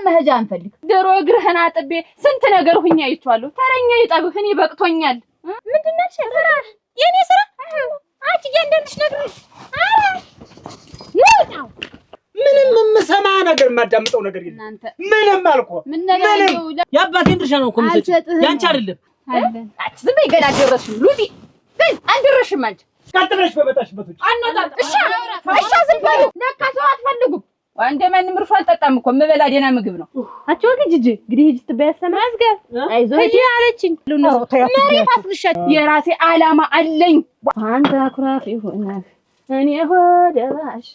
መሄጃ አንፈልግ ድሮ እግርህን አጥቤ ስንት ነገር ሁኛ አይቻለሁ ተረኛ ይጣብህ እኔ በቅቶኛል ምንድነው ስራሽ የኔ ስራ አንቺ እያንዳንድሽ ነገር ነው ምንም የምሰማ ነገር የማዳምጠው ነገር የለም ምንም አልኩ ምንም የአባቴን ድርሻ ነው እኮ የምትሰጪው ያንቺ አይደለም አንቺ ዝም በይ ገና አልደረስሽም ሉጢ ግን አልደረስሽም አንቺ ቀጥ ብለሽ በመጣሽበት ውጭ አናጣጣ እሺ ዝም በሉ ለካ ሰው አትፈልጉም ወንደ ማንም እርሾ አልጠጣም እኮ የምበላ ደህና ምግብ ነው አቺ ወግጅ ግዲህ ሂጅ ትበያሰማ አዝገብ አይዞህ ሂጂ አለችኝ መሬት አፍልሻት የራሴ ዓላማ አለኝ አንተ አኩራፊ ሆነህ እኔ ሆደ ባሻ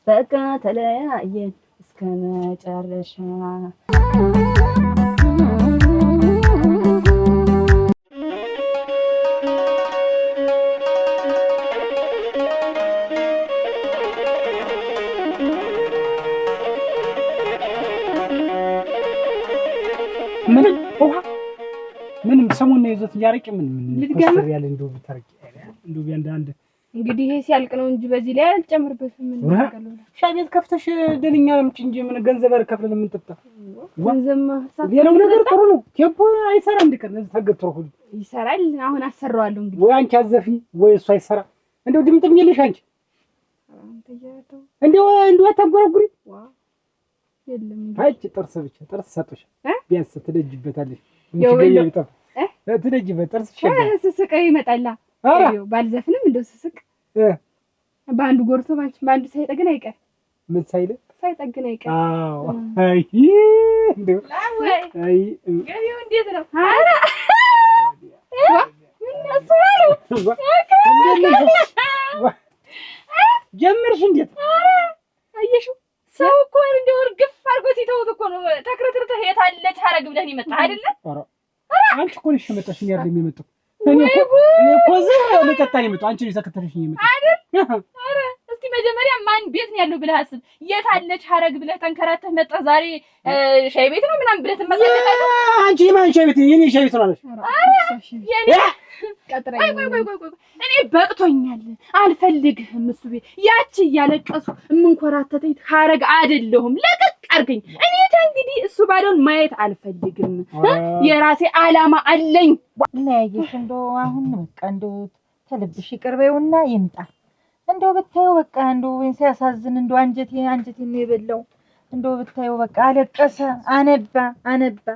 በቃ ተለያየን እስከ መጨረሻ ምንም ሰሞኑን ይዞት ያርቅ ምን ልትገምር ያለ እንደው ብታርቂ እንደው ቢያንዳንድ እንግዲህ ይሄ ሲያልቅ ነው እንጂ በዚህ ላይ አልጨምርበትም ምን ታውቃለህ ሻይ ቤት ከፍተሽ ደልኛ አምጪ እንጂ ምን ገንዘብ አልከፍለን ምን ተጣ ገንዘብ ሌላው ነገር ጥሩ ነው ቴፖ አይሰራ እንድቀር ለዚህ ተገትሮ ሁሉ ይሰራል አሁን አሰራዋለሁ እንግዲህ ወይ አንቺ አዘፊ ወይ እሱ አይሰራ እንደው ድምጥም የለሽ አንቺ እንደው አታንጎራጉሪ የለም አንቺ ጥርስ ብቻ ጥርስ ሰጥሽ ቢያንስ ትደጅበታለሽ እንጂ ይጠፋ ትደጅበት ጥርስ ሸጋ ስስቅ ይመጣላ አሬው ባልዘፍንም እንደው ስስቅ ባንዱ ጎርቶ ባንዱ ሳይጠግን አይቀር ምን ሳይጠግን አይቀር አዎ አይ እንደው አይ ገሪው እንዴት ነው አረ ምን ያስባሉ ጀመርሽ እንዴት አረ አየሽው ሰው እኮ እንደው እርግፍ አድርጎ ሲተውት እኮ ነው ተክረትርተ የታለች ሐረግ ብለህ ይመጣ አይደለ አረ አንቺ እኮ ነሽ መጣሽ ያለ የሚመጣው እኔ እኮ ዘው ለቀጣይ ይመጣ አንቺ ነሽ ተከተለሽኝ ይመጣ አይደል አረ እስቲ መጀመሪያ ማን ቤት ነው ያለው ብለህ አስብ የታለች ሐረግ ብለህ ተንከራተህ መጣ ዛሬ ሻይ ቤት ነው ምናምን ብለህ ትመሰለታለህ አንቺ ማን ሻይ ቤት የኔ ሻይ ቤት ነው አለሽ አረ የኔ ቀጥረኝ እኔ በቅቶኛል አልፈልግህም እሱ ቤት ያቺ እያለቀሱ እምንኮራተተኝ ሐረግ አይደለሁም ለቀቅ አርገኝ እኔ እንግዲህ እሱ ባዶን ማየት አልፈልግም የራሴ ዓላማ አለኝ ለያየሽ እንደው አሁን በቃ እንደው ተልብሽ ይቅርበውና ይምጣ እንደው ብታየው በቃ እንደው ሲያሳዝን እንደው አንጀቴን ነው የበላው እንደው ብታየው በቃ አለቀሰ አነባ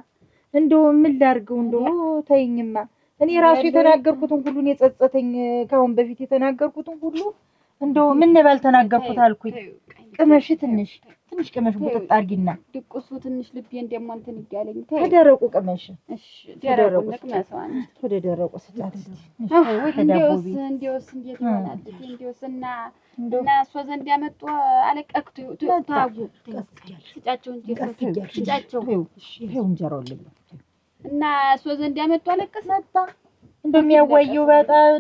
እንደው ምን ላድርገው እንደው ተይኝማ እኔ ራሱ የተናገርኩትን ሁሉ ነው የጸጸተኝ ካሁን በፊት የተናገርኩትን ሁሉ እንደው ምን ነባል ተናገርኩት አልኩኝ ቅመሽ ትንሽ ቅመሽ ቡጥጥ አርጊና ድቁሱ ትንሽ ልቤ እንደማንተን ይጋለኝ ተደረቁ ቅመሽ እሺ ደረቁ ቅመሳን ተደረቁ ስጣት እንዴውስ እንዴት ይሆናል እንዴውስና እሷ ዘንድ ያመጡ አለቀክቱ ታጉ ስጫቸው እንጂ ስጫቸው ይሄው እንጀራው ልብ እና እሷ ዘንድ ያመጡ አለቀሰታ እንደሚያዋየው በጣም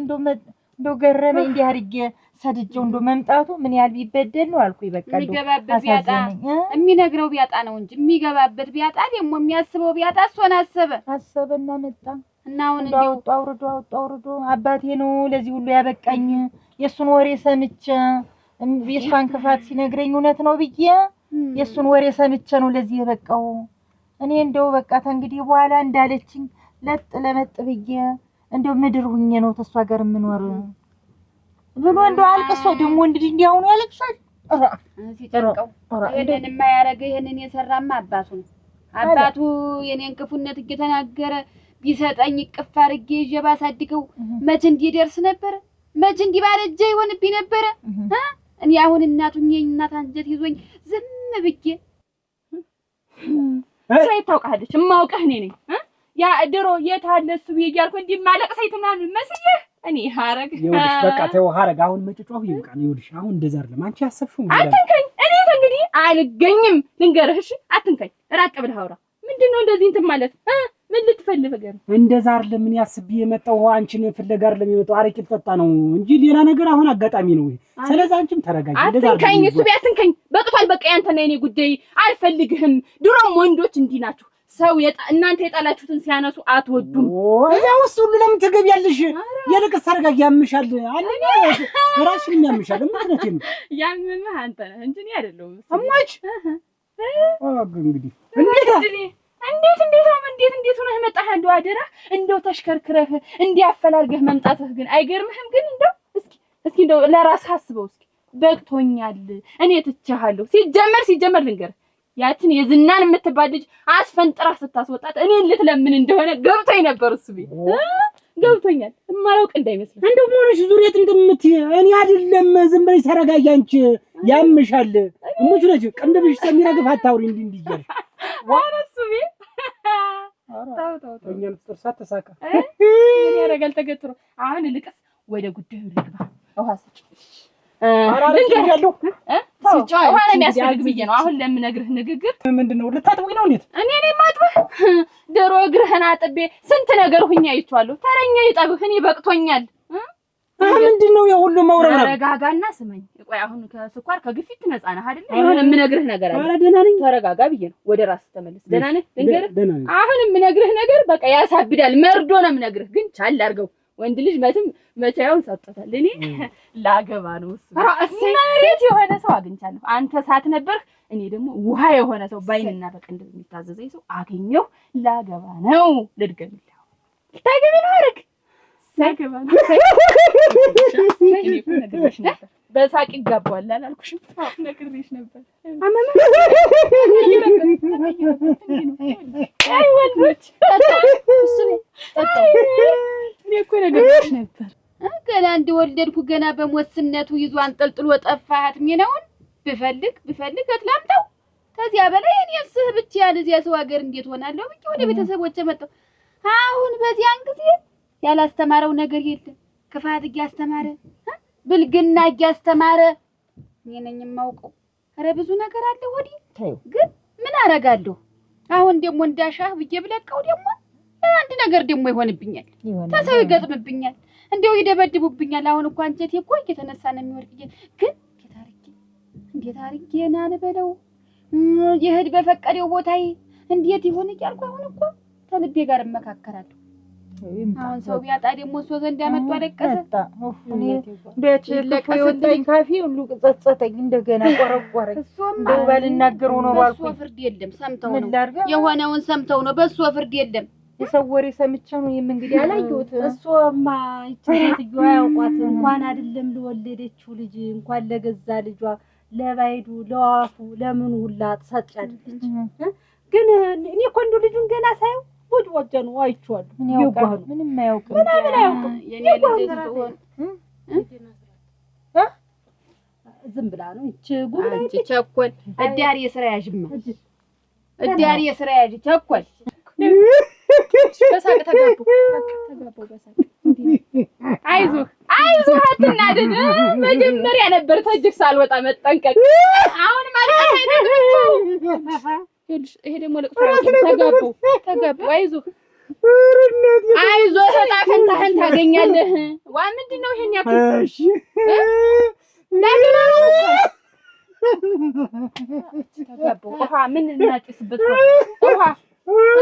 እንደው ገረመኝ እንዲህ አርጌ ሰድጀው እንደው መምጣቱ ምን ያህል ቢበደል ነው አልኩኝ በቃ የሚገባበት ቢያጣ የሚነግረው ቢያጣ ነው እንጂ የሚገባበት ቢያጣ ደግሞ የሚያስበው ቢያጣ እሱን አሰበና መጣ እና አሁን እንደው አውርዶ አባቴ ነው ለዚህ ሁሉ ያበቃኝ የሱን ወሬ ሰምቼ የሷን ክፋት ሲነግረኝ እውነት ነው ብዬ የሱን ወሬ ሰምቼ ነው ለዚህ የበቃው እኔ እንደው በቃ እንግዲህ በኋላ እንዳለችኝ ለመጥ ብዬ እንደው ምድር ሁኜ ነው ተሷ ጋር ምኖር ብሎ እንደው አልቅሶ ደግሞ እንዲያው ነው ያለቅሳል ሲጨርቀው ይሄንን የማያረገ ይሄንን የሰራማ አባቱ የኔን ክፉነት እየተናገረ ቢሰጠኝ ቅፍ አርጌ ጀባ ሳድገው መቼ እንዲደርስ ነበር መቼ እንዲባረጀ ይሆንብኝ ነበር እኔ አሁን እናቱኝ እናት አንጀት ይዞኝ ዝም ብዬ ሳይ ታውቃለች ማውቀህ እኔ ነኝ ያ ድሮ የታለ እሱ ይያልኩ እንዲማለቅ ሳይት ምናምን መስየህ እኔ ሐረግ ይኸውልሽ በቃ ተው ሐረግ አሁን መጭጫው ይብቃል ይኸውልሽ አሁን እንደዛ አይደለም አንቺ ያሰብሽው አትንከኝ እኔ እንግዲህ አልገኝም ልንገርህ እሺ አትንከኝ ራቅ ብለህ አውራ ምንድነው እንደዚህ እንትን ማለት ምን ልትፈልግ ነገር እንደዛ አይደለም ምን ያስብ የመጣው አንቺን ፍለጋ አይደለም የመጣው አረቂ ልጠጣ ነው እንጂ ሌላ ነገር አሁን አጋጣሚ ነው ስለዚህ አንቺም ተረጋጊ እንደዛ አይደለም አትንከኝ እሱ ቢያትንከኝ በቅቷል በቃ ያንተና የኔ ጉዳይ አልፈልግህም ድሮም ወንዶች እንዲህ ናችሁ ሰው እናንተ የጣላችሁትን ሲያነሱ አትወዱም እዛ ውስጥ ሁሉ ለምን ትገቢያለሽ የልቅስ ተረጋጊ ያምሻል አለኝ ራስሽን ያምሻል ምንድነው ያምመህ አንተ ነህ እንጂ እኔ አይደለሁም አማች እንግዲህ እንዴት ሆነህ መጣህ? እንደው አደራ እንደው ተሽከርክረህ እንዲያፈላልገህ መምጣትህ ግን አይገርምህም? ግን እንደው እስኪ እንደው ለራስህ አስበው እስኪ። በቅቶኛል እኔ ትቼሃለሁ። ሲጀመር ልንገርህ ያችን የዝናን የምትባል ልጅ አስፈንጥራ ስታስወጣት እኔን ልትለምን እንደሆነ ገብቶኝ ነበር። እሱ ቤት ገብቶኛል። የማላውቅ እንዳይመስልህ። እንደው ሞነሽ ዙሪያት እንደምትይ እኔ አይደለም። ዝም ብለሽ ተረጋጊ። አንቺ ያምሻል። እሙች ነች ቅንድብሽ ስለሚረግፍ አታውሪ እንዲህ እያልሽ ዋረሱ ቤት ታው እኛም ጥርሳት ተሳካ እኔ ያረጋል ተገትሮ። አሁን ልቀስ ወደ ጉዳዩ ልግባ። ውሃ ስጭ ልንገርህ ያለው ውሃ ነው የሚያስፈልግ ብዬ ነው አሁን ለምነግርህ ንግግር። ምንድነው ልታጥቡኝ ነው? እንዴት እኔ ማጥበህ ደሮ እግርህን አጥቤ ስንት ነገር ሁኛ አይቼዋለሁ። ተረኛ ይጠብህ። እኔ በቅቶኛል። ምንድነው የሁሉ መውረራ? ተረጋጋና ስመኝ። ቆይ አሁን ከስኳር ከግፊት ነፃ ነህ አይደል? የሆነ የምነግርህ ነገር አለ። ኧረ ደህና ነኝ። ተረጋጋ ብዬ ነው። ወደ ራስህ ተመለስ። ደህና ነህ? ልንገርህ አሁን የምነግርህ ነገር በቃ ያሳብዳል። መርዶ ነው የምነግርህ፣ ግን ቻል አድርገው። ወንድ ልጅ መቼም ሰጥቶታል። እኔ ላገባ ነው። እሱ መሬት የሆነ ሰው አግኝቻለሁ። አንተ ሳት ነበርህ። እኔ ደግሞ ውሃ የሆነ ሰው ባይንና በቅንድብ የሚታዘዘኝ ሰው አገኘሁ። ላገባ ነው። ልድገምልህ። ልታገቢ ነው? አረግ ሳይገባ ነው። በሳቅ ይጋባዋል አላልኩሽም? ነግሬሽ ነበር። አይ ወንዶች እኔ እኮ ነግሬሽ ነበር። ገና እንደወለድኩ ገና በሞስነቱ ይዞ አንጠልጥሎ ጠፋሃት። ሚነውን ብፈልግ አትላምጠው። ከዚያ በላይ እኔስ ብቻ ያለዚያ ሰው ሀገር እንዴት ሆናለሁ ብቻ ወደ ቤተሰቦቼ መጣሁ። አሁን በዚያን ጊዜ ያላስተማረው ነገር የለም። ክፋት እያስተማረ ብልግና እያስተማረ እኔ ነኝ የማውቀው። ኧረ ብዙ ነገር አለ ወዲህ። ግን ምን አረጋለሁ አሁን? ደግሞ እንዳሻህ ብዬ ብለቀው ደግሞ አንድ ነገር ደግሞ ይሆንብኛል። ተሰው ይገጥምብኛል። እንደው ይደበድቡብኛል። አሁን እኮ አንጀቴ እኮ እየተነሳ ነው የሚወርቅኝ። ግን እንዴት አርጌ ናን በለው ይሄድ በፈቀደው ቦታዬ እንዴት ይሆን እያልኩ አሁን እኮ ከልቤ ጋር እመካከራለሁ። አሁን ሰው ቢያጣ ደግሞ እሱ ዘንድ ያመጣ አለቀሰ። እኔ እንደች ለቀ ወጣኝ ካፊ ሁሉ ጸጸተኝ። እንደገና ቆረቆረኝ። እንደው ባልናገረው ነው ባልኩ። በሱ ፍርድ የለም። ሰምተው ነው የሆነውን ሰምተው ነው። በሱ ፍርድ የለም። የሰው ወሬ ሰምቼ ነው እንግዲህ አላየሁት። እሱማ ይችላልዩ አያውቋት እንኳን አይደለም ለወለደችው ልጅ እንኳን ለገዛ ልጇ ለባይዱ ለዋፉ ለምን ሁላ ተሰጫለች። ግን እኔ እኮ እንደው ልጁን ገና ሳይው ወጭ ነው አይቼዋለሁ። ምንም አያውቅም። ምንም አያውቅም። የኔ ልጅ ዝሆን ዝም ብላ ነው እቺ ጉዳይ ቸኮል እዳሪ የሥራ ያዥማ እዳሪ የሥራ ያዥ ቸኮል በሳቅ ተጋቡ በሳቅ። አይዞህ አትናደድ። መጀመሪያ ነበር ተጅክ ሳልወጣ መጠንቀቅ። አሁን ማለት አይደለም። ይሄ ደግሞ ለቅሶ ተጋቡ። አይዞህ ዕጣ ፈንታህን ታገኛለህ። ዋ ምንድነው ይሄን ያክል? እሺ ተጋቡ። ውሃ ምን እናጭስበት ነው? ውሃ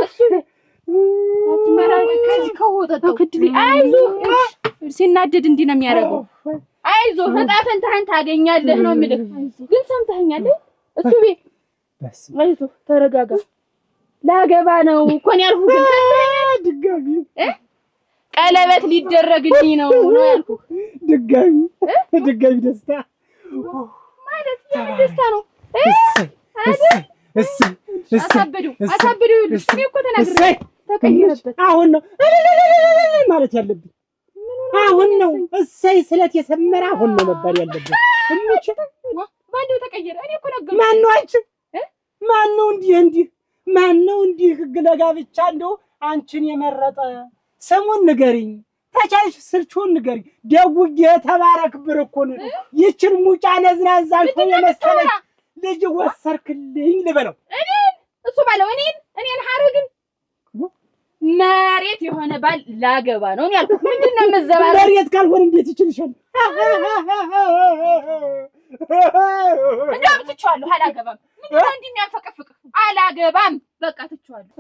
እሱ አይዞህ ሲናደድ እንዲህ ነው የሚያደርገው። አይዞህ ዕጣ ፈንታህን ታገኛለህ ነው የምልህ። ግን ሰምተኸኛል? እሱ ቤት አይዞህ ተረጋጋ። ላገባ ነው እኮ ነው ያልኩህ። ግን ድጋሚ ቀለበት ሊደረግልኝ ነው ያልኩህ። ድጋሚ ደስታ ማለት የምን ደስታ ነው? አሳብዱ ይልሽ። እኔ እኮ ተናግሬ ተቀየረበት። አሁን ነው ማለት ያለብኝ። አሁን ነው እሰይ ስለት የሰመረ አሁን ነው መባል ያለብኝ። እሙች ባንዴው ተቀየረ። እኔ እኮ ነገር ማን ነው አንቺ? ማን ነው እንዲህ ህግ ለጋብቻ እንደው አንቺን የመረጠ? ስሙን ንገሪኝ፣ ተቻልሽ ስልቹን ንገሪኝ። ደውዬ ተባረክ ብርኩን ይችን ሙጫ ነዝናዛ አልኩ የመሰለች ልጅ ወሰርክልኝ ልበለው። እሱ ባለው እኔን ሐረግን መሬት የሆነ ባል ላገባ ነው ያልኩት። ምንድነው መዘባረቅ? መሬት ካልሆነ እንዴት ይችልሻል? እንደው ትችዋለሁ። አላገባም። ምንድነው እንዲህ የሚያፈቀፍቅ? አላገባም። በቃ ትችዋለሁ።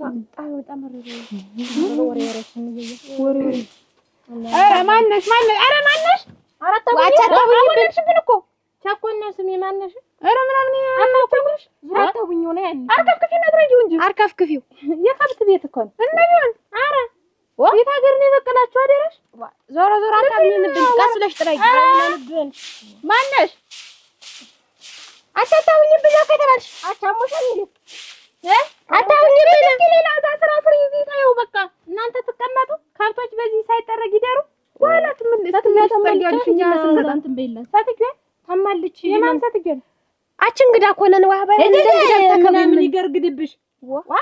ኧረ ማነሽ? ኧረ ማነሽ? አራታው አቻታው ይብልሽብን እኮ ቻኮና ስሜ ማነሽ? ኧረ ምናምን አታውቁሽ አታውኝ ሆነ ያን አርከፍክፊው ነጥረጂው እንጂ አርከፍክፊው የከብት ቤት እኮ ነው እና ቢሆን ኧረ ቤት ሀገር ነው የበቀላችሁ አደረሽ ዞሮ ዞሮ አታውኝንብን ቀስለሽ ጥረጊ አለንብን ማነሽ አታውኝብን ከተባልሽ አታሞሻል እንዴ አታውኝብን ሌላ ስራ ፍሪ ይዘው በቃ እናንተ ትቀመጡ ከብቶች በዚህ ሳይጠረግ ይደሩ በኋላ ትመለስ ተመለሽ እኛ ሰንታንት በይላት ሳትገ ታማልች የማን ሳትገ አች እንግዳ ኮነን ዋህ ባይ እንግዳ ምን ይገርግድብሽ ዋ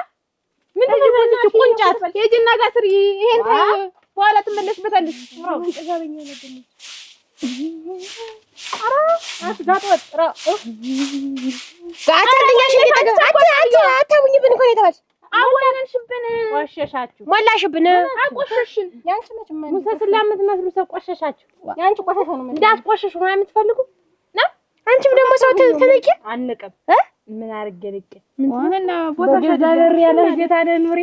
ምን ተደረገች ቁንጫት የጅና ጋር ስሪ ይሄን በኋላ ትመለስበታለሽ ተጋበኛ ነበር አራ አስጋጥወጥ ራ ጋታልኛሽ አታውኝ ብን ኮኔ ተባልሽ አወነንሽብን ቆሸሻችሁ ሞላሽብን አቆሸሽን ያንቺ መቼም ሙሰስላ የምትመስሉ ሰው ቆሸሻችሁ ያንቺ ቆሸሻ ነው እንዳትቆሸሹ ነው የምትፈልጉ ና አንቺም ደግሞ ሰው ተነቂ አንቀም ምን አርገለቀ ምን ቦታ ሸዳበር ያለ ጌታ ነኑሪ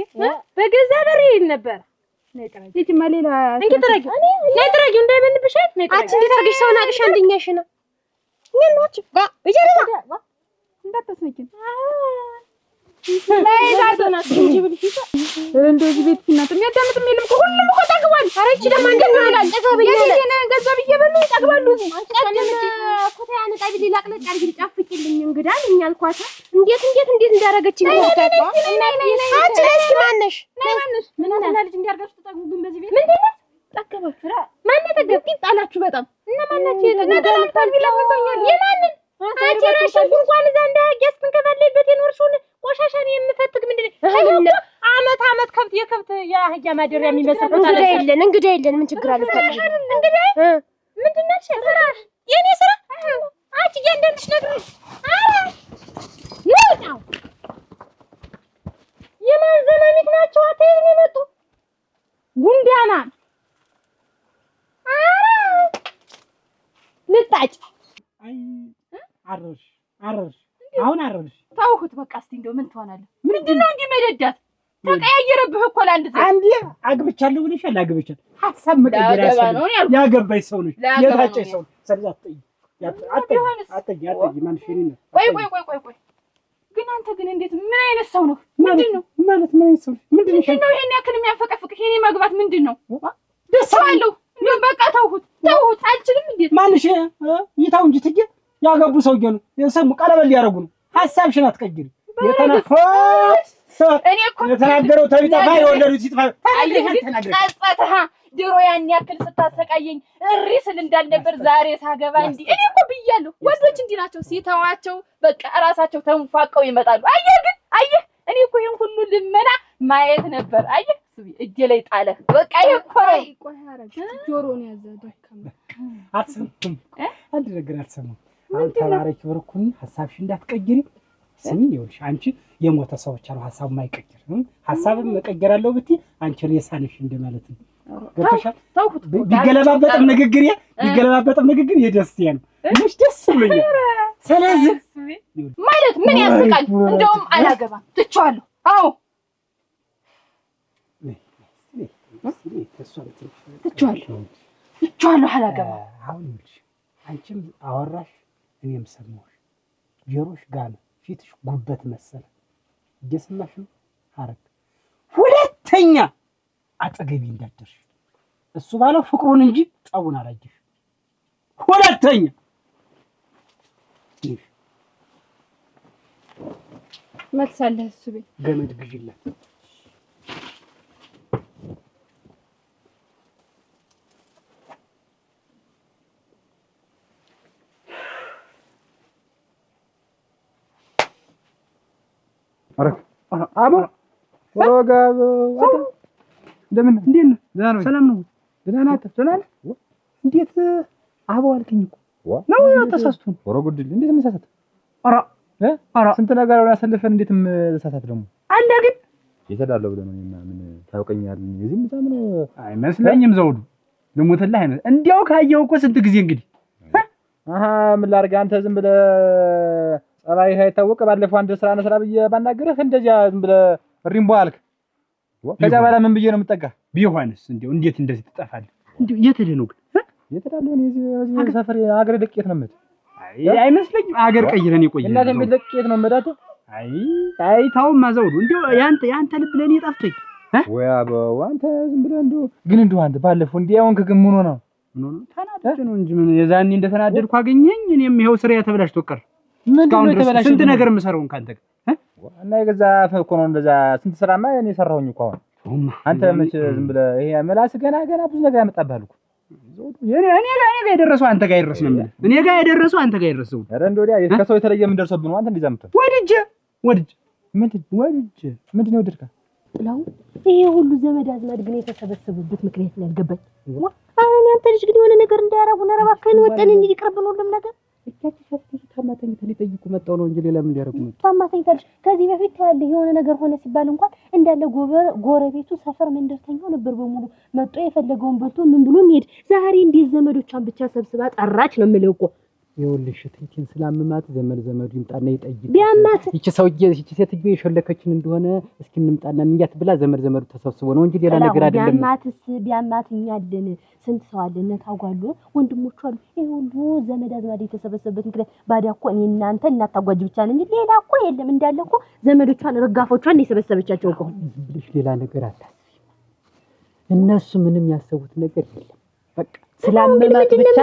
በገዛ በሬ ነበር ነጥራጅ እቺ ማሌላ እንግትራጅ ነጥራጅ እንዳይበንብሽ ነጥራጅ አቺ እንዴት አርገሽ ሰው ናቅሽ አንደኛሽ ነው ምን ነው ጋ እጀለና እንዳትስነኪ ለይዛዶና እንጂብልሽ እንደዚህ ቤት ሲናጥ የሚያዳምጥ የለም እኮ ሁሉም እኮ ጠግቧል አረቺ ደግሞ እንደምን ይላል ጠግባብኛል የኔ ገንዘብ እየበሉ ይጠግባሉ አንቺ ቀደምት ኮታ ያነጣ ቢል ላቅለቅ አርጊ ጫፍቂልኝ እንግዳል እኛልኳታ እንዴት እንዳረገችኝ ወጣጣ አንቺ ለስኪ ማነሽ ምን እና ልጅ እንዲያርጋችሁ ተጠግቡ ግን በዚህ ቤት ምንድነው ጠገባችሁ ማን ተጠገብቂ ጣላችሁ በጣም እና ማናችሁ የተገደሉታል ቢላ ወጣኛል የማንን አንቺ ራስሽ እንኳን እዛ እንዳያገስ ተንከባለይበት የኖርሽውን ቆሻሻን የምፈትግ ምንድነው አመት ከብት የከብት ያህያ ማደሪያ የሚመስል እንግዳ የለን ምን ችግር አለ ታዲያ እንግዳ ምንድነው ስራሽ የኔ ስራ አንቺ እያንዳንድሽ ነግረሽ አረ ነው የማን ዘመኒት ናቸው አተይን የመጡ ጉንዳና አረ ልጣጭ አይ አረርሽ አሁን አረርሽ ታውኩት በቃ እስቲ እንደው ምን ትሆናለህ ምንድነው እንዴ መደዳት ተቀያየረብህ እኮ ለአንድ ዘ አንዴ አግብቻለሁ ብለሻል አግብቻለሁ ሐሳብ መቀየር ያስፈልጋል ያገባይ ሰው ነሽ የታጨይ ሰው ሰላም አጥይ ማንሽሪ ነው ቆይ ግን አንተ ግን እንዴት ምን አይነት ሰው ነው ምንድነው ማለት ምን አይነት ሰው ምንድነው ይሄን ያክል የሚያፈቀፍቅሽ የኔ መግባት ምንድነው ደስ አለው በቃ ተውሁት አልችልም እንዴ ማንሽ ይታው እንጂ ትገ ያገቡ ሰውዬ ነው የሰሙ ቀለበል ያረጉ ነው ሐሳብሽን አትቀይሪ እኔ እኮ የተናገረው ተቢጣፋ የወለዱት ይጥፋ ጸጸተህ ድሮ ያን ያክል ስታሰቃየኝ እሪ ስል እንዳልነበር ዛሬ ሳገባ እንዴ እኔ እኮ ብያለሁ ወንዶች እንዲህ ናቸው ሲተዋቸው በቃ ራሳቸው ተንፋቀው ይመጣሉ አየህ እኔ እኮ ይሄን ሁሉ ልመና ማየት ነበር አየህ እጄ ላይ ጣለ በቃ ይቆይ አረግ ጆሮን ያዘደከም አትሰሙም አንድ ነገር አትሰሙም አሁን ተባረክ ብርኩኝ ሐሳብሽ እንዳትቀይሪ ስሚ ይኸውልሽ አንቺ የሞተ ሰው ብቻ ነው ሐሳብ የማይቀየር ሐሳብም መቀየራለሁ ብትይ አንቺ ሬሳነሽ እንደማለት ነው ገብተሻል ቢገለባበጥም ንግግር የደስቲያ ነው ምንሽ ደስ ብሎኛል ስለዚህ ማለት ምን ያስቃል እንደውም አላገባም ትቻለሁ አዎ ትቻለሁ አላገባም አሁን ልጅ አንቺም አወራሽ እኔም ሰማሁሽ ጆሮሽ ጋር ፊትሽ ጉበት መሰለ እየሰማሽ ነው አረግ ሁለተኛ አጠገቢ እንዳደርሽ እሱ ባለው ፍቅሩን እንጂ ጠቡን አላየሽ ሁለተኛ መልሳለህ እሱ ቤት ገመድ ግዢላት አቦ ወጋብ እንደምን እንዴት ነህ? ሰላም ነው? ደህና ነህ? እንዴት አቦ አልከኝ እኮ ነው ተሳስቶ ወሮ ጉድል እንዴት መሳሳት? ኧረ ስንት ነገር ነው ያሰልፈን እንዴት መሳሳት ደግሞ አለ ግን የተዳለው ብለህ ነው ምን ታውቀኛለህ? እዚህም በጣም ነው አይመስለኝም ዘውዱ ልሞትልህ አይነት እንዲያው ካየው እኮ ስንት ጊዜ እንግዲህ ምን ላድርግ አንተ ዝም ብለህ ጸባይ ሳይታወቅ ባለፈው አንድ ስራ ነስራ ብዬ ባናገርህ እንደዚያ ዝም ብለህ ሪምቦ አልክ። ከዛ በኋላ ምን ብዬ ነው የምጠጋ? ቢሆንስ እንደው እንዴት እንደዚህ ትጠፋለህ? እንደው የት ሄደህ ነው ግን? የት ሄዳለሁ እኔ እዚህ ሰፈር አገሬ ደቄት ነው የምት አይመስለኝም። አገር ቀይረን የቆየን እናቴ ቤት ነው መዳቱ። አይ ታውማ ዘውዱ እንደው ያንተ ልብ ለኔ ጠፍቶኝ ወይ አበው አንተ ዝም ብለህ እንደው ግን እንደው አንተ ባለፈው እንዲያውን ከግም ሆኖ ነው ተናደደ ነው እንጂ ምን የዛኔ እንደተናደድኩ አገኘኝ። እኔም ይሄው ስራዬ ተበላሽቶ ቀር። ምንድነው የተበላሸው? ስንት ነገር የምሰራው ካንተ ጋር እና የገዛ እኮ ነው እንደዛ ስንት ስራማ እኔ ሰራሁኝ እኮ አሁን አንተ መች ዝም ብለህ ይሄ መላስ ገና ብዙ ነገር ያመጣብሃል እኮ እኔ ጋር የደረሰው አንተ ጋር ይደርስ ነው ማለት እኔ ጋር የደረሰው አንተ ጋር ይደርሰው። ኧረ እንደው ዲያ ከሰው የተለየ ምን ደርሶብህ ነው አንተ እንደዛ የምትሆን? ወድጄ ምንድን ነው ድርካ ጥላው ይሄ ሁሉ ዘመድ አዝማድ ግን የተሰበሰቡበት ምክንያት ነው ያልገባኝ። አሁን አንተ ልጅ ግን የሆነ ነገር እንዳያረጉ ነው ረባከን ወጠን እንዲህ ይቅርብን ሁሉም ነገር እያቻቻችሁ ታማተኝ ተሊጠይቁ መጣው ነው እንጂ ሌላ ምን ሊያረጉ ነው? ታማተኝ ታልሽ ከዚህ በፊት ያለ የሆነ ነገር ሆነ ሲባል እንኳን እንዳለ ጎረቤቱ ሰፈር መንደርተኛው ነበር በሙሉ መጥቶ የፈለገውን በልቶ ምን ብሎ ሄድ። ዛሬ እንዲህ ዘመዶቿን ብቻ ሰብስባ ጠራች ነው የምልህ እኮ። ይኸውልሽ ትንኪን ስላመማት ዘመዱ ይምጣና ይጠይቅ። ቢያማት ይቺ ሴትዮ የሸለከችን እንደሆነ እስኪ እንምጣና እንያት ብላ ዘመዱ ተሰብስቦ ነው እንጂ ሌላ ነገር አይደለም። ቢያማት እኛ አለን ስንት ሰው አለ እነ ታጓሉ ወንድሞቹ አሉ። ይሄ ሁሉ ዘመድ አዝማድ የተሰበሰበበት ምክንያት ባዲያ እኮ እኔ እናንተ እናታጓጅ ብቻ ነን እንጂ ሌላ እኮ የለም። እንዳለ እኮ ዘመዶቿን ረጋፎቿን የሰበሰበቻቸው እኮ። ብለሽ ሌላ ነገር አታስቢ። እነሱ ምንም ያሰቡት ነገር የለም። በቃ ስላመማት ብቻ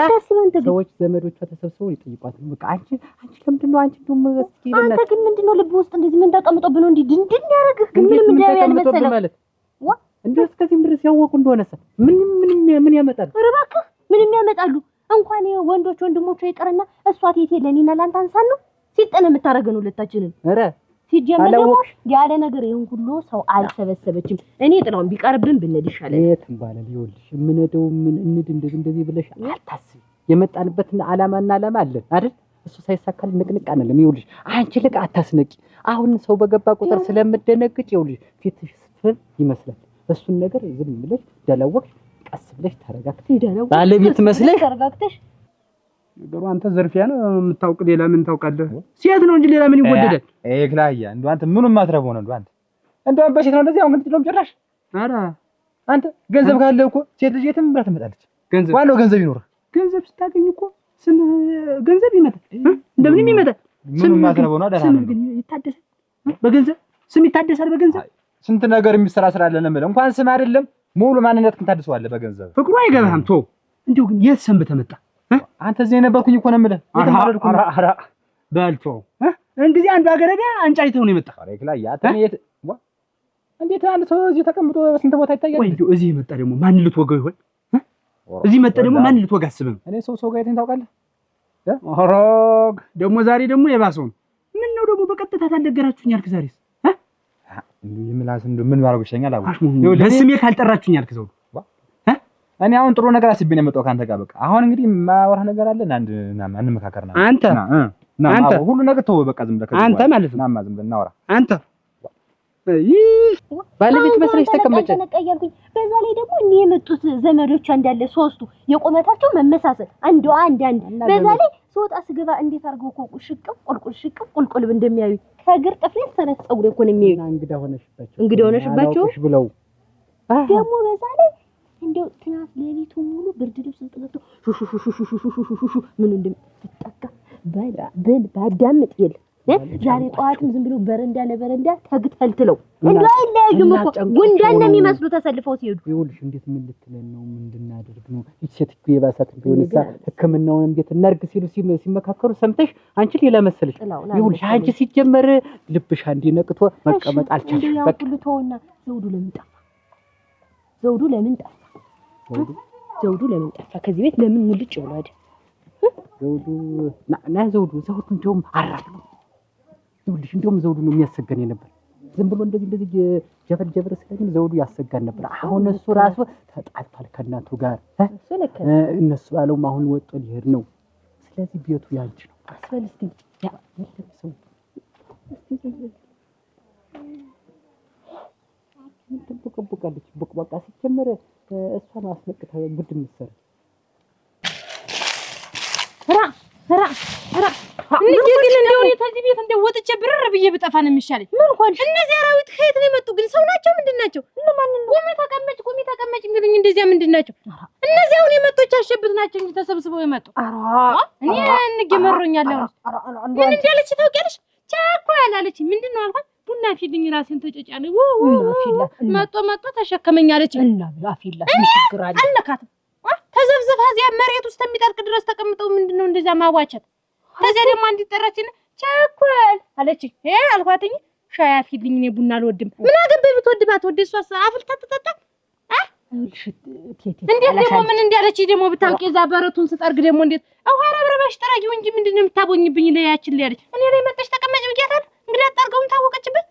ሰዎች ዘመዶቿ ተሰብስበው ይጠይቋት። በቃ አንቺ ለምንድን ነው እስኪ አንተ ግን ምንድነው ልብ ውስጥ እንደዚህ ምን ተቀምጦብህ ነው እንዴ ድንድን ያረግህ? ግን ምንም እንዳው ያልመሰለ ማለት እንዴ እስከዚህ ድረስ ያወቁ እንደሆነሳ ምን ያመጣሉ? እባክህ ምንም ያመጣሉ። እንኳን ወንዶች ወንድሞቹ ይቀርና እሷ ቴቴ ለኔና ላንተ አንሳን ነው ሲጠነ የምታረገን ሁለታችንን። ኧረ ሲጀመር ደግሞ ያለ ነገር ይሁን ሁሉ ሰው አልሰበሰበችም። እኔ ጥላውን ቢቀርብን ብንል ይሻላል። የትም ባለ ይኸውልሽ ምንደው ምን እንደዚህ ብለሽ አታስቢ። የመጣንበትን ዓላማ አለን አይደል? እሱ ሳይሳካል ንቅንቅ አንልም። ይኸውልሽ አንቺ ልቅ አታስነቂ። አሁን ሰው በገባ ቁጥር ስለምደነግጭ ይኸውልሽ ፊትሽ ስፍር ይመስላል። እሱን ነገር ዝም ብለሽ ደላወቅሽ ቀስ ብለሽ ተረጋግተሽ ባለቤት መስለሽ ተረጋግተሽ ነገሩ አንተ ዘርፊያ ነው የምታውቅ። ሌላ ምን ታውቃለህ? ሴት ነው እንጂ ሌላ ምን ይወደዳል? ክላያ እንደው አንተ ምኑን ማትረበው ነው? እንደው በሴት ነው እንደዚህ አሁን ግን ትሎም ጭራሽ። ኧረ አንተ ገንዘብ ካለ እኮ ሴት ልጅ የትም ብላ ትመጣለች። ዋናው ገንዘብ ይኖር። ገንዘብ ስታገኝ እኮ ስም ገንዘብ ይመጣል። እንደምንም ይመጣል። ምኑን ማትረበው ነው? ስም ግን ይታደሳል በገንዘብ ስም ይታደሳል በገንዘብ ስንት ነገር የሚሰራ ስራ አለ ነው የምልህ። እንኳን ስም አይደለም ሙሉ ማንነትህን ታድሰዋለህ በገንዘብ። ፍቅሩ አይገባህም። ቶ እንደው ግን የት ሰንብተህ መጣ? አንተ እዚህ የነበርኩኝ እኮ ነው የምልህ። ኧረ በልቶ እንግዲህ አንዱ አገረዳ አንጫይተው ነው የመጣ። አሬ ክላ እንዴት አንድ ሰው እዚህ ተቀምጦ ስንት ቦታ ይታያል? ወይ እንደው እዚህ መጣ ደግሞ ማን ልትወጋው ይሆን? እዚህ መጣ ደግሞ ማን ልትወጋ አስበህ? እኔ ሰው ጋር የትኝ ታውቃለህ? ኧረ ደግሞ ዛሬ ደግሞ የባሰው ምን ነው ደግሞ በቀጥታ ታልነገራችሁኝ አልክ ዛሬስ? ይምላስ ምን ማድረግ ይችላል? ለስሜ ካልጠራችሁኝ አልክ ዘውዱ። እኔ አሁን ጥሩ ነገር አስቤ ነው የመጣው ካንተ ጋር። በቃ አሁን እንግዲህ ማወራህ ነገር አለ አንድ እንመካከርና አንተ ሁሉ ነገር ተው በቃ ዝም ብለህ አንተ ማለት ነው ዝም ብለህ እናወራ። አንተ ባለቤት መስለሽ ተቀመጨ ተነቀያልኩኝ። በዛ ላይ ደግሞ እኔ የመጡት ዘመዶቿ እንዳለ ሶስቱ የቆመታቸው መመሳሰል አንዱ አንድ በዛ ላይ ሶጣ ስገባ እንዴት አድርገው እኮ ሽቅብ ቁልቁል እንደሚያዩ ከግር ጥፍሬን ተነስ ፀጉሬ እኮ ነው የሚያዩ። እንግዳ ሆነሽባቸው ብለው ደግሞ በዛ ላይ እንደው ትናንት ሌሊቱ ሙሉ ብርድ ልብስ ተጠቅቶ ሹሹ ምን እንደምትጠቃ በል ባዳምጥ ይል ዛሬ ጠዋትም ዝም ብሎ በረንዳ ለበረንዳ ተግተልትለው እንደው አይለያዩም እኮ ጉንዳን ነው የሚመስሉ ተሰልፈው ሲሄዱ። ይኸውልሽ እንዴት ምን ልትለን ነው? ምን እንድናደርግ ነው? እቺ እኮ የባሰት ቢሆንሳ ሕክምናውን እንዴት እናርግ ሲሉ ሲመካከሩ ሰምተሽ አንቺ ሌላ መሰለሽ። ይኸውልሽ አንቺ ሲጀመር ልብሽ አንዴ ነቅቶ መቀመጥ አልቻልሽ። በቃ ሁሉ ተውና ዘውዱ ለምን ጠፋ? ከዚህ ቤት ለምን ሙልጭ ብሎ አይደል? ዘውዱ እንደውም አራት ነው። ይኸውልሽ እንደውም ዘውዱ ነው የሚያሰጋን ነበር። ዝም ብሎ እንደዚህ ጀበር ስለሚል ዘውዱ ያሰጋን ነበር። አሁን እሱ ራሱ ተጣልቷል ከእናቱ ጋር። እነሱ ባለውም አሁን ወጥቶ ሊሄድ ነው። ስለዚህ ቤቱ ያንቺ ነው። አስፈልስቲ ሰው ትቦቀቦቃለች። ቦቅቧቃ ሲጀመር እሷን አስነቅታ ጉድ ምሰራ ግን እንደው የታዚህ ቤት እንደው ወጥቼ ብርር ብዬ ብጠፋ ነው የሚሻለኝ። ምን ሆንሽ? እነዚህ አራዊት ከየት ነው የመጡ ግን? ሰው ናቸው? ምንድን ናቸው? እነማን ነው? ቆሜ ተቀመጭ የሚሉኝ እንደዚያ ምንድን ናቸው? እነዚህ አሁን የመጡት አሸብት ናቸው እንጂ ተሰብስበው የመጡ እኔ እንጌ መሮኛል። አሁን ምን እንዳለች ታውቂያለሽ? ቸኮል አለች። ምንድነው አልኳት። ቡና ፊልኝ ራሴን ተጨጫነ መጦ ተሸከመኝ አለች። እና ብላ ፊላ ችግር አለ አልነካትም። ተዘብዘብ እዚያ መሬት ውስጥ የሚጠልቅ ድረስ ተቀምጠው ምንድነው እንደዛ ማዋቸት። ከዚያ ደግሞ አንዲት ጠራችና ቸኮል አለች። አልኳትኝ ሻይ አፊልኝ እኔ ቡና አልወድም። ምን አገባኝ ብትወድ ባትወድ እሷስ አፍልታ ትጠጣ። እንዴት ደግሞ ምን እንዳለች ደግሞ ብታውቂ እዛ በረቱን ስጠርግ ደግሞ እንዴት አዋራ ብረባሽ ጠራጊው እንጂ ምንድነው የምታቦኝብኝ ለያችን ሊያለች እኔ ላይ መጣሽ ተቀመጭ ብያታል። እንግዲህ አጣርገውን ታወቀችበት።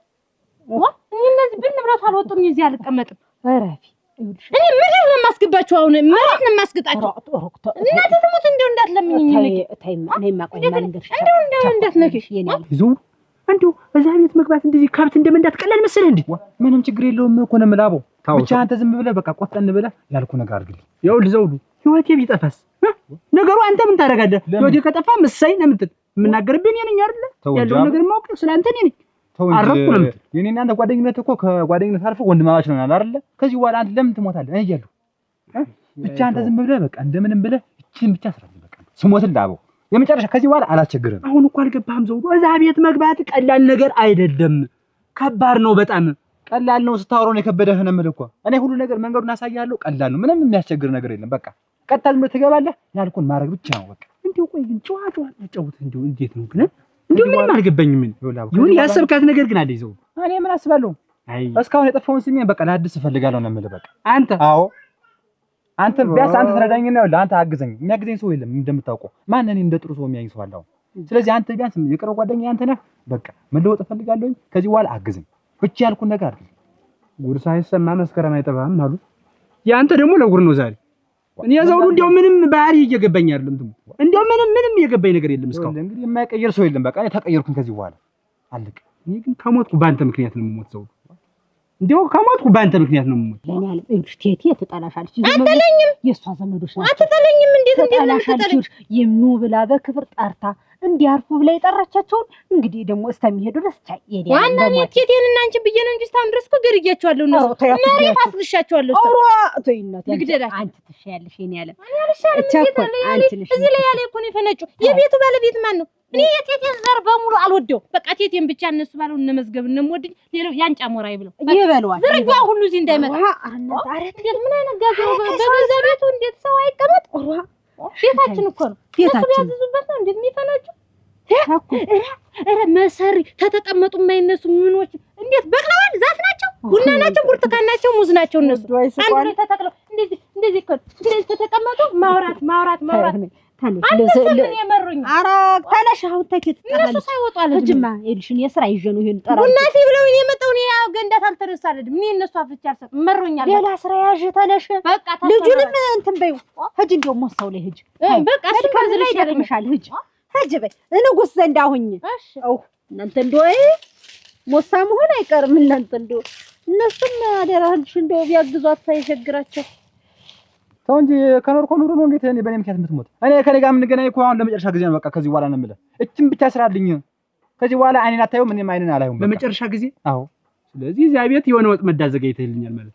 እኔ እነዚህ ብን ንብረት አልወጡም እዚህ አልቀመጥም። አራፊ እኔ ምንድን ነው የማስገባቸው? አሁን ምንድን ነው የማስገጣቸው? እናቴ ትሞት እንደው እንዳትለምኝኝ ታይማ እኔማ ቆይ ማንገርሽ እንደው እንዳትነኪሽ የኔ ይዙ እንደው እዛ ቤት መግባት እንደዚህ ከብት እንደመንዳት ቀላል መሰለህ እንዴ? ምንም ችግር የለውም እኮ ነው የምላበው። ብቻ አንተ ዝም ብለህ በቃ ቆፍጠን ብለህ ያልኩ ነገር አድርግልኝ። ይኸውልህ ዘውዱ ህይወቴ ቢጠፋስ ነገሩ አንተ ምን ታደርጋለህ? ህይወቴ ከጠፋ ምሳይ ነው የምትል የምናገርብህ እኔ ነኝ አይደል? ያለው ነገር ማውቅ ስላንተ እኔ ነኝ። አረፍኩ ነው የምትል የኔ እናንተ ጓደኝነት እኮ ከጓደኝነት አልፎ ወንድማማች ነን አይደል? ከዚህ በኋላ አንተ ለምን ትሞታለህ? እኔ እያለሁ ብቻ አንተ ዝም ብለህ በቃ እንደምንም ብለህ እቺን ብቻ ስራልኝ። በቃ ስሞትን ላበው የመጨረሻ ከዚህ በኋላ አላስቸግርም። አሁን እኮ አልገባህም ዘውዱ። እዛ ቤት መግባት ቀላል ነገር አይደለም፣ ከባድ ነው በጣም። ቀላል ነው ስታወራው ነው የከበደህ ነው የምልህ እኮ እኔ ሁሉ ነገር መንገዱን አሳያለሁ። ቀላል ነው፣ ምንም የሚያስቸግር ነገር የለም። በቃ ቀጥታ ዝም ብለህ ትገባለህ፣ ያልኩህን ማድረግ ብቻ ነው በቃ። እንደው ቆይ ግን ጨዋ ተጫውተህ እንደው እንዴት ነው ግን? እንደው ምንም አልገባኝም። ምን ይሁን ያሰብካት ነገር ግን አለኝ ዘውዱ። እኔ ምን አስባለሁ? እስካሁን የጠፋውን ስሜን በቃ ላድስ እፈልጋለሁ ነው የምልህ በቃ። አንተ አዎ አንተ ቢያንስ አንተ ትረዳኝና ይኸውልህ አንተ አግዘኝ። የሚያግዘኝ ሰው የለም እንደምታውቀው። ማን እኔ እንደ ጥሩ ሰው የሚያኝ ሰው አለው? ስለዚህ አንተ ቢያንስ የቅርብ ጓደኛዬ አንተ ነህ። በቃ መለወጥ እፈልጋለሁ። ከዚህ በኋላ አግዘኝ ብቻ ያልኩን ነገር አድርግ። ጉድ ሳይሰማ መስከረም አይጠባም አሉ። ያንተ ደግሞ ለጉድ ነው ዛሬ። እኔ ዘውዱ እንደው ምንም ባህሪ እየገባኝ አይደለም። እንደው ምንም የገባኝ ነገር የለም እስካሁን። እንግዲህ የማይቀየር ሰው የለም። በቃ እኔ ተቀየርኩኝ ከዚህ በኋላ አለቀ። እኔ ግን ከሞትኩ ባንተ ምክንያት ነው የምሞት ዘውዱ። እንደው ከሞትኩ ባንተ ምክንያት ነው የምሞት። ለኔ አለ ቴቴ ትጠላሻለች። አትጠለኝም። የሷ ዘመዶች ናቸው። አትጠለኝም። እንዴት ትጠላሻለች? ይምኑ ብላ በክብር ጠርታ እንዲያርፉ ብላ የጠራቻቸውን እንግዲህ ደግሞ እስከሚሄዱ ድረስ ቻይ የኔ ዋና ቴቴን እና አንቺ ብዬ ነው እንጂ እስካሁን ድረስ እኮ ገርያቸዋለሁ። እነሱ መሬት አስልሻቸዋለሁ። ልግደላቸው። አንቺ ትሻያለሽ የኔ ያለ እቻኮል አንቺ ነሽ። እዚህ ላይ ያለ እኮ ነው የፈነጩ። የቤቱ ባለቤት ማን ነው? እኔ የቴቴን ዘር በሙሉ አልወደው። በቃ ቴቴን ብቻ እነሱ ባለው እነ መዝገብ እነ ሞድኝ ሌላው ያንጫ ሞራ ይብለው ይበለዋል። ዝርያ ሁሉ እዚህ እንዳይመጣ። አረት ምን አይነት ጋር በገዛ ቤቱ እንዴት ሰው አይቀመጥ? ቤታችን እኮ ነው። ቤታችን ያዝዙበት ነው እንዴት የሚፈነጩ? እረ መሰሪ ተተቀመጡ የማይነሱ ምኖች እንዴት በቅለዋል? ዛፍ ናቸው፣ ቡና ናቸው፣ ብርቱካን ናቸው፣ ሙዝ ናቸው። እነሱ አንድ ላይ ተተክለው እንደዚህ ተተቀመጡ። ማውራት አንተን የመሩኝ። ኧረ ተነሽ አሁን ተከት እነሱ ሳይወጡ አለ ጅማ ይልሽን የስራ ይዤ ነው ይሄን ጠራ ቡና ሲብለው እኔ የመጣው እኔ ያው ገንዳት አልተረሳለድ ምን እነሱ አፍቻ አልሰጥ መሩኛል። ሌላ ስራ ያዥ ተነሽ በቃ ልጁንም እንትን በይው ሂጅ እንደው ሞሳው ላይ ሂጅ በቃ እሱ ከዝልሽ ያቅምሻል ሂጅ በይ ንጉስ ዘንድ አሁኝ። እሺ እናንተ እንደው ሞሳ መሆን አይቀርም። እናንተ እንደው እነሱም አደራህልሽ እንደው ቢያግዟት ሳይቸግራቸው ተው እንጂ ከኖርኩ ኑሮ ነው። እንዴት እኔ በእኔ ምክንያት የምትሞት? እኔ ከኔ ጋር የምንገናኝ እኮ አሁን ለመጨረሻ ጊዜ ነው። በቃ ከዚህ በኋላ ነው የምልህ። እቺን ብቻ ስራልኝ። ከዚህ በኋላ አይኔን አታየውም፣ እኔም አይኔን አላየውም። በመጨረሻ ጊዜ? አዎ። ስለዚህ እዚያ ቤት የሆነ ወጥመድ አዘጋጅተህልኛል ማለት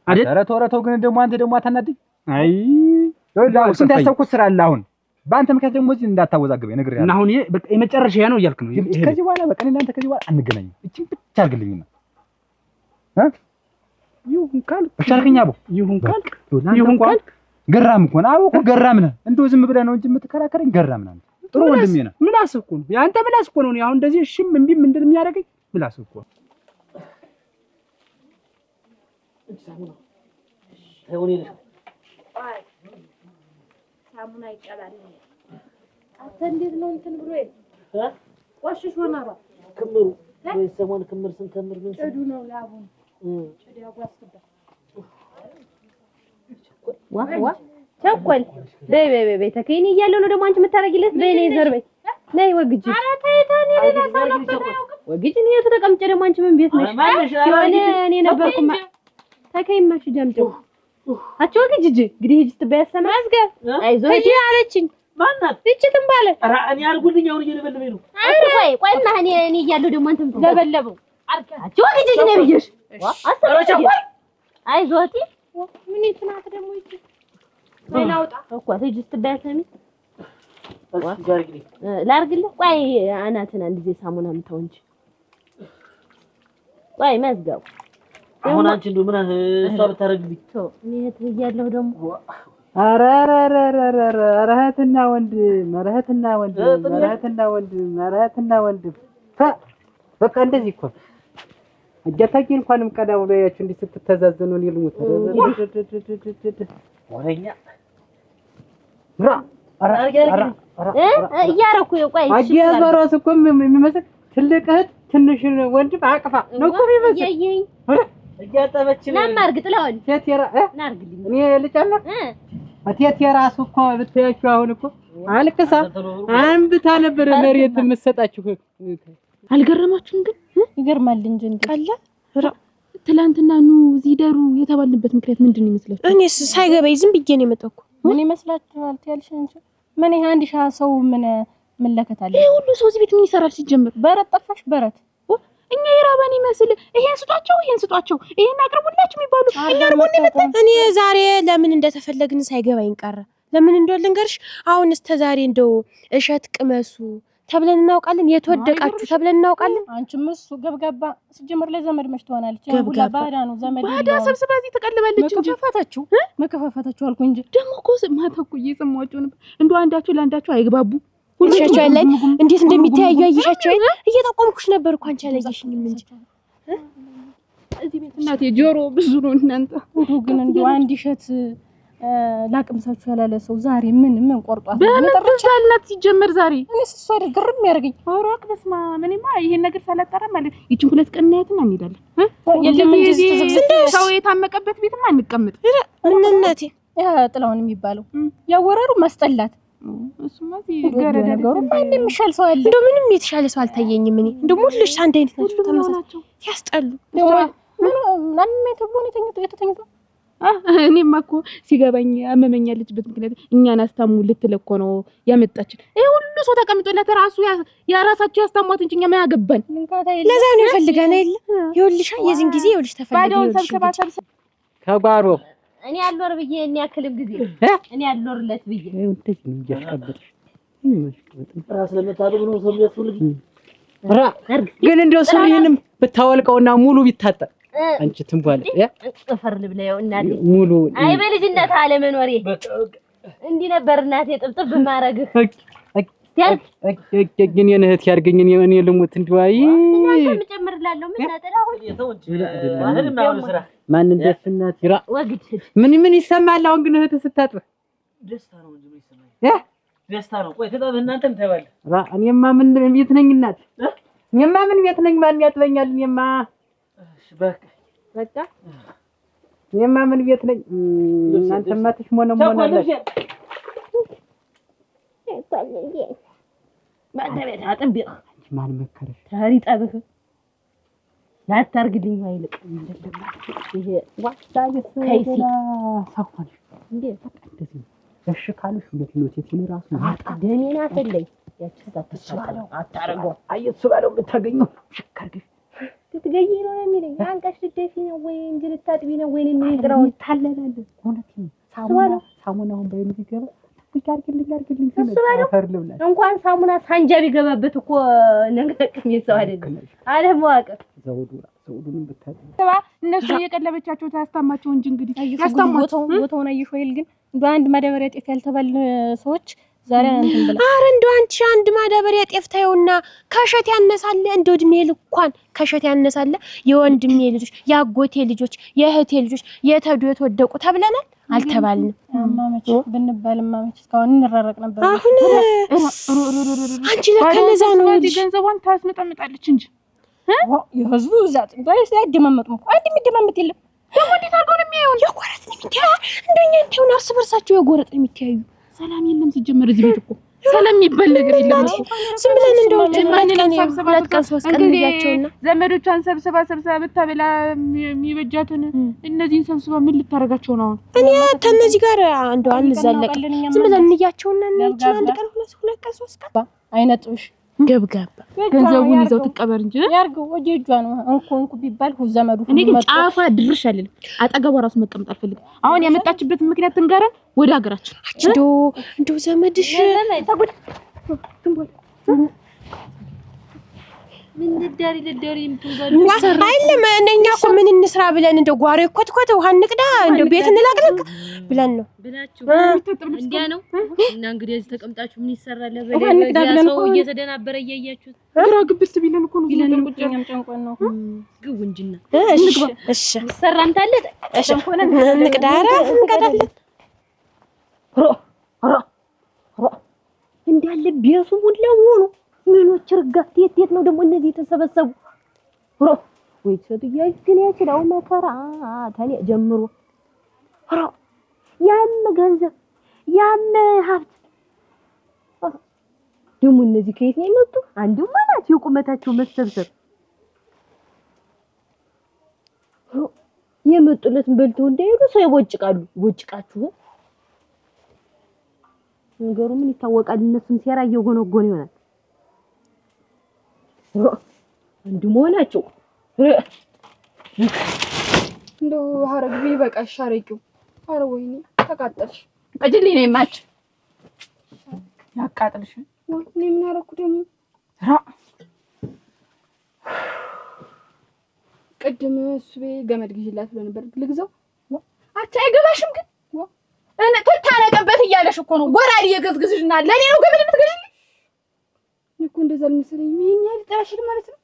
አይደል? ኧረ ተው ግን ደግሞ አንተ ደግሞ አታናድኝ። አይ ይኸውልህ ስንት ያሰብኩት ስራ አለ አሁን በአንተ ምክንያት ደግሞ እዚህ እንዳታወዛግበኝ ነግሬሃለሁ። እና አሁን ይሄ በቃ የመጨረሻ ነው እያልክ ነው? ከዚህ በኋላ በቃ እኔ እናንተ ከዚህ በኋላ አንገናኝም። እቺን ብቻ አድርግልኝና ይሁን ካልክ ብቻልከኝ አቦ ይሁን ካልክ ገራም እኮ ነው። አቦ እኮ ገራም ነህ። እንደው ዝም ብለህ ነው እንጂ የምትከራከረኝ ገራም ነህ። ጥሩ ወንድሜ ነህ። ምላስ እኮ ነው ያንተ ምላስ እኮ ነው። እኔ አሁን እንደዚህ እሺም እምቢም እንድል የሚያደርገኝ ምላስ እኮ ነው። ሳሙና ይቀላል። አንተ እንዴት ነው እንትን ብሎ ቆሽሽ ሆናራ ክምሩ ወይ ሰሞን ክምር ስንከምር ምን ጨዱ ነው ላቡን ጨዱ ያጓስከባ ዋ ቸኮል በይ ተከይኒ እያለው ነው ደግሞ አንቺ የምታረጊለት በእኔ ዘር በይ ነይ ወግጂ። ኧረ ተይ ታኔ ሌላ ሰው ነበር ወግጂ። እኔ ተቀምጬ ደግሞ አንቺ ምን ቤት ነሽ? እኔ ነበርኩማ ተከይማሽ ጀምጨው አቺ ወግጂ እንግዲህ ሂጂ ትበያሰማ አዝገብ አይዞህ ሂጂ አለችኝ። ማናት እቺ ትምባለ? ኧረ እኔ አልጉልኝ አሁን እየደበለበኝ ነው። ቆይማ እኔ እያለሁ ደግሞ አንተም ትዘበለበው አቺ ወግጂ ነው ብዬሽ አይዞህ ምን ይትናት ደግሞ ይቺ ሌላውጣ እኮ ሂጂ ትበያሰሚ ላርግልህ ቆይ አናትን አንድ ጊዜ ሳሙና ምታው እንጂ ቆይ መዝጋው አሁን አንቺ እንደው ምን እሷ ብታረግልኝ እኔ እህት እያለሁ ደግሞ ኧረ እህትና ወንድም በቃ እንደዚህ እኮ አጃታቂ እንኳንም ቀዳ ብሎ ያያችሁ እንዲህ ስትተዛዘኑ ነው ልሙት ወሬኛ እያረኩ ቆይ እሺ አያበራስ እኮ የሚመስል ትልቅ እህት ትንሽ ወንድም አቅፋ ነው እኮ የሚመስል እያጠበች ነው ለማርግ ጥላውን ቴቴራ ናርግልኝ እኔ ልጨምር ቴቴራ እሱ እኮ ብታያችሁ አሁን እኮ አልቅሳ አንብታ ነበር መሬት የምትሰጣችሁ አልገረማችሁም ግን ይገርማል እንጂ ቀላ ትላንትና ኑ እዚህ ደሩ የተባልንበት ምክንያት ምንድነው ይመስላችሁ? እኔስ ሳይገበይ ዝም ብዬ ነው የመጣኩ። ምን ይመስላችኋል ትያልሽ እንጂ ምን ይሄ አንድ ሻህ ሰው ምን ለከታለ? ይሄ ሁሉ ሰው እዚህ ቤት ምን ይሰራል ሲጀምር? በረት ጠፋሽ በረት እኛ የራባን ይመስል ይሄን ስጧቸው ይሄን አቅርቡላችሁ የሚባሉ እኛ ደግሞ እኔ ዛሬ ለምን እንደተፈለግን ሳይገባኝ ቀረ። ለምን እንደው ልንገርሽ አሁን ዛሬ እንደው እሸት ቅመሱ ተብለን እናውቃለን የተወደቃችሁ ተብለን እናውቃለን። አንቺም እሱ ገብጋባ ሲጀምር ላይ ዘመድ መች ትሆናለች? ሁላ ባዳ ነው ዘመድ ባዳ ሰብስባ እዚህ ተቀልባለች እንጂ መከፋፈታችሁ አልኩ እንጂ ደግሞ እኮ ማታ እኮ እየሰማችሁ ነበር። እንደው አንዳችሁ ለአንዳችሁ አይግባቡ ሁላችሁ ያለ እንዴት እንደሚተያዩ አይሻቸው እየጠቆምኩሽ ነበር እኮ አንቺ አላየሽኝም እንጂ እዚህ ቤት እናቴ ጆሮ ብዙ ነው እናንተ ግን እንደው አንድ እሸት ላቅምሳችሁ ያላለ ሰው ዛሬ ምን ቆርጧት በመጠረቻልናት ሲጀመር ዛሬ እኔስ እሷ ግርም ያርገኝ አውራክ በስማ ምንማ ይሄን ነገር ሳላጣራ ማለት ይችን ሁለት ቀን እናያትና እንሄዳለን የለም እንጂ ሰው የታመቀበት ቤትማ አንቀመጥ እናቴ ያ ጥላውን የሚባለው ያወራሩ ማስጠላት እሱማ ገረዳ ነገሩ ማን የሚሻል ሰው አለ? እንደው ምንም የተሻለ ሰው አልታየኝም። እኔ እንደው ሙሉሽ አንድ አይነት ናቸው ተመሳሳይ ያስጠሉ ደግሞ ምንም ተብሎ የተተኝቶ እኔማ እኮ ሲገባኝ አመመኛ ልጅበት ምክንያት እኛን አስታሙ ልትለኮ ነው ያመጣችን። ይሄ ሁሉ ሰው ተቀምጦለት ራሱ ያራሳቸው ያስታሟት እንጂ እኛ ምን ያገባን? ለዛ ነው ይፈልጋና አይደል? ይኸውልሽ የዚህን ጊዜ ይኸውልሽ ተፈልገው ባዶን ሰብሰባ ከጓሮ እኔ አልወር ብዬ እኔ ያክልም ጊዜ እኔ አልወርለት ብዬ እንዴት ነው ያስቀበጥሽ? ራስ ለመታደብ ነው ሰው የሚያስፈልግ ግን እንደው ሱሪንም ብታወልቀውና ሙሉ ቢታጠብ አንቺ ትንቧል ጥፍር ልብለው እናቴ ሙሉ አይ በልጅነት አለመኖሬ እንዲህ ነበር እናቴ ጥብጥብ ማረግ ግን የነህት ያርገኝ እኔ ልሙት እንደዋይ እናንተ ጨምርላለሁ ምን ናጠላው ማን እንደስናት ይራ ወግድ ምን ይሰማል አሁን ግን እህት ስታጥብ ደስታ ነው እንጂ ምን ይሰማል ደስታ ነው ቆይ ተጣብ እናንተም ተባለ እኔማ ምን ቤት ነኝ እናት እኔማ ምን ቤት ነኝ ማን ያጥበኛል እኔማ በቃ እኔማ ምን ቤት ነኝ እናንተማ ትሽሞነሞናላችሁ ማደረታ አጥብቅ ማን መከረሽ ታሪ ጠብህ ላታርግልኝ አይልቅ ይሄ ዋሳይስ ከይሲ ሳፋን እንዴ እንደዚህ እሺ ካሉሽ ሁለት ኖቴሽን ራሱ ደኔና ፈለይ ያቺ ሳትሰዋለው አታረገው አየሱ ባለው ልታገኘው ሽካርግሽ ትገይ ነው የሚለኝ አንቀሽ ደፊ ነው ወይ እንግዲህ ልታጥቢ ነው ወይ የሚግራው ታለላል እውነት ነው ሳሙናውን በእንጂ ገባ ያርግልኝ እንኳን ሳሙና ሳንጃ ቢገባበት እኮ ነገቅም ይሰው አይደለም አለም ዋቀ ዘውዱን ብታጥ እነሱ እየቀለበቻቸው ታስታማቸው እንጂ እንግዲህ ያስታማቸው ቦታውን አይሾይል ግን በአንድ ማዳበሪያ ጤፍ ያልተባለ ሰዎች ዛሬ አንተን ብላ አረ እንደው አንቺ አንድ ማዳበሪያ ጤፍ ታዩና ከሸት ያነሳለ እንደው እድሜ ልኳን ከሸት ያነሳለ የወንድሜ ልጆች ያጎቴ ልጆች የእህቴ ልጆች የተወደቁ ተብለናል አልተባልንም። ማማች ብንባልማ ማማች እስካሁን እንረረቅ ነበር። አሁን አንቺ ለከነዛ ነው እንጂ ገንዘቧን ታስመጣጣለች እንጂ የህዝቡ ዛት ባይስ ያደማመጡ አንድ የሚደማመጥ የለም። ደግሞ እንዴት አድርገው ነው የሚያዩን? የጎረጥ ነው የሚታዩ እንደኛ እንትን እርስ በርሳቸው የጎረጥ ነው የሚታዩ። ሰላም የለም ሲጀመር እዚህ ቤት እኮ ሰላም የሚባል ነገር የለም። ዝም ብለን እንደው ሁለት ቀን ሶስት ቀን ልያቸውና ዘመዶቿን ሰብስባ ብታበላ የሚበጃትን እነዚህን ሰብስባ ምን ልታረጋቸው ነው? እኔ ከነዚህ ጋር እንደው አንዘለቅ ዝም ብለን እንያቸውና እንይቻል አንድ ቀን ሁለት ቀን ሶስት ቀን አይነጥብሽ ገብጋባ ገንዘቡን ይዘው ትቀበር እንጂ ያርገው ወደ እጇ ነው እንኩ ቢባል ዘመዱ እኔ ግን ጫፋ ድርሽ አይደለም አጠገቧ ራሱ መቀመጥ አልፈልግም። አሁን ያመጣችበት ምክንያት ትንገረን ወደ ሀገራችን እንደው ዘመድሽ ተጉድ ምን ልዳሪ የምትባሉ አይደለም። እኛ እኮ ምን እንስራ ብለን እንደው ጓሮ ኮትኮት ውሃ እንቅዳ እንደው ቤት እንላቅልቅ ብለን ነው ብላችሁ እንዲያ ነው። እና እንግዲህ እዚህ ተቀምጣችሁ ምን ይሰራል? በለያ ሰው እየተደናበረ እያያችሁት ግራ ግብስ ቢለን እኮ ነው ቢለን ቁጭኛም ጨንቆን ነው ግቡ እንጂና እሺ ይሰራም ታለ ጨንቆን እንቅዳራ እንቀዳለን። እንዳለ ቢያሱ ሁላው ሆኖ ምኖች ርጋት የት ነው ደግሞ እነዚህ ተሰበሰቡ? ወይ ሴትዮዋ ግን ያችላው መከራ ታኔ ጀምሮ ያም ገንዘብ ያም ሀብት ደግሞ እነዚህ ከየት ነው የመጡ? አንዱም ማለት የቁመታቸው መሰብሰብ የመጡለትን በልተው እንዳይሄዱ ሰው ይቦጭቃሉ። ይቦጭቃችሁ ነገሩ ምን ይታወቃል? እነሱም ሴራ እየጎነጎነ ይሆናል። አንዱ መሆናቸው እንደው ሀረግ ቢበቃሽ አረቂው። ኧረ ወይኔ ተቃጠልሽ። ቀጅልኝ ነው የማች ያቃጥልሽ። እኔ ምን አደረኩ ደግሞ? ቅድም እሱ ገመድ ግዢላት ብሎ ነበር ልግዛው። አቻ አይገባሽም ግን እኔ ተታነቀበት እያለሽ እኮ ነው። ጎራዴ የገዝግዝሽና ለኔ ነው ገመድ የምትገዢልኝ? እኮ እንደዛ ልመስለኝ ምን ያህል ጠራሽል ማለት ነው።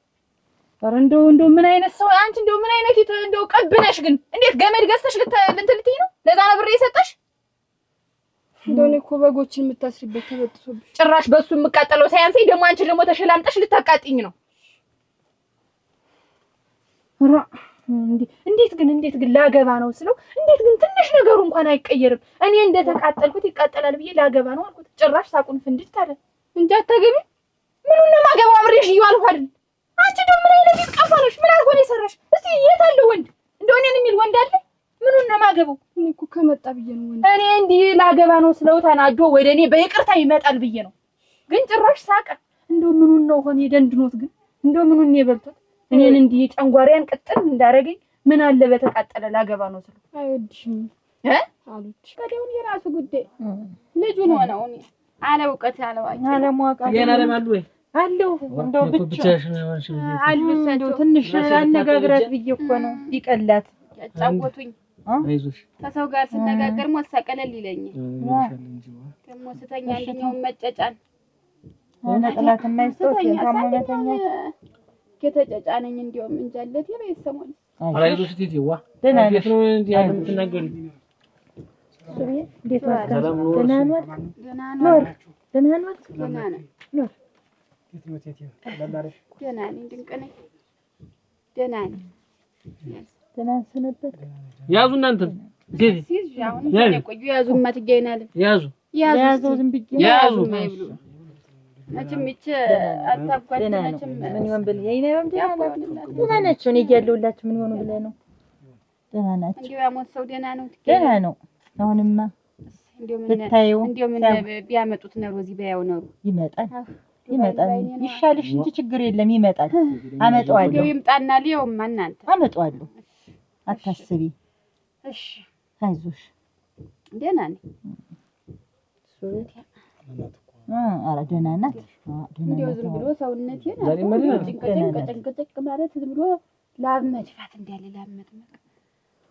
ኧረ እንደው ምን አይነት ሰው አንቺ እንደው ምን አይነት እንደው ቀብነሽ ግን እንዴት ገመድ ገዝተሽ ልትልትይ ነው? ለዛ ነው ብር የሰጠሽ? እንደው እኔ እኮ በጎችን የምታስሪበት ተበጥሶብሽ ጭራሽ በሱ የምቃጠለው ሳያንሰኝ ደግሞ አንቺ ደግሞ ተሸላምጠሽ ልታቃጥኝ ነው። ኧረ እንዴት ግን ላገባ ነው ስለው እንዴት ግን ትንሽ ነገሩ እንኳን አይቀየርም። እኔ እንደተቃጠልኩት ይቃጠላል ብዬ ላገባ ነው አልኩት። ጭራሽ ሳቁን ፍንድት አለ እንጂ አታገቢ ምኑን ነው ማገባው? አብሬሽ ይዋልኩ አይደል? አንቺ ደግሞ ምን አይነት ይቀፋለሽ? ምን አርጎ ነው የሰራሽ? እስቲ የት አለ ወንድ? እንደው እኔን የሚል ወንድ አለ? ምኑን ነው ማገባው? እኔ እኮ ከመጣ ብዬ ነው ወንድ። እኔ እንዲህ ላገባ ነው ስለው ተናዶ ወደ እኔ በይቅርታ ይመጣል ብዬ ነው። ግን ጭራሽ ሳቀ። እንደው ምኑን ነው ሆነ የደንድኖት ግን እንደው ምኑን ነው የበልቶት? እኔን እንዲህ ጨንጓሪያን ቅጥል እንዳረገኝ ምን አለ በተቃጠለ ላገባ ነው ስለው አይወድሽም አሉት። ከደውን የራሱ ጉዳይ ልጁን ሆነው እኔ አለ እውቀት ያለዋቸው አለ ማወቅ ያናለማሉ ወይ አለው እንደው ብቻሽን ሆነሽ እንደው ትንሽ አነጋግራት ብዬ እኮ ነው ቢቀላት ያጫወቱኝ አይዞሽ ከሰው ጋር ስነጋገር ሞሳቀለል ይለኛል። ደግሞ ስተኛ አንደኛው መጨጫን ነጥላት የማይስተው ታሞነተኛ ከተጨጫነኝ እንዲያውም እንጃለት የበሰሞን አይዞሽ ትይዋ ደህና ነው እንዴ የምትናገሪ? እንዴት ነው? ደህና ነው ሰነበት ያዙ እናንተ ሲዝ አሁን የቆዩ ያዙ ማትገይናል ያዙ ዝም ብዬ ያዙ ማይብሉ መቼም እቺ አታጓጅ መቼም ምን ይሆን ብል የኔም ደህና ናቸው። እኔ እያለሁላችሁ ምን ይሆኑ ብለህ ነው? ደህና ናቸው። እንዲያው ያሞት ሰው ደህና ነው። ደህና ነው። አሁንማ እንዲያው ምን ቢያመጡት ነው እዚህ በያው ነው ይመጣል ይሻልሽ እንጂ ችግር የለም ይመጣል። አመጣዋለሁ እንዲያው ይምጣና ሊያውማ እናንተ አመጣዋለሁ አታስቢ። እሺ አይዞሽ ደህና ነኝ። ኧረ ደህና ናት። እንዲያው ዝም ብሎ ሰውነቴን ጭንቅጭቅ ማለት ዝም ብሎ ላብ መድፋት እንዳለ ላብ መጥመቅ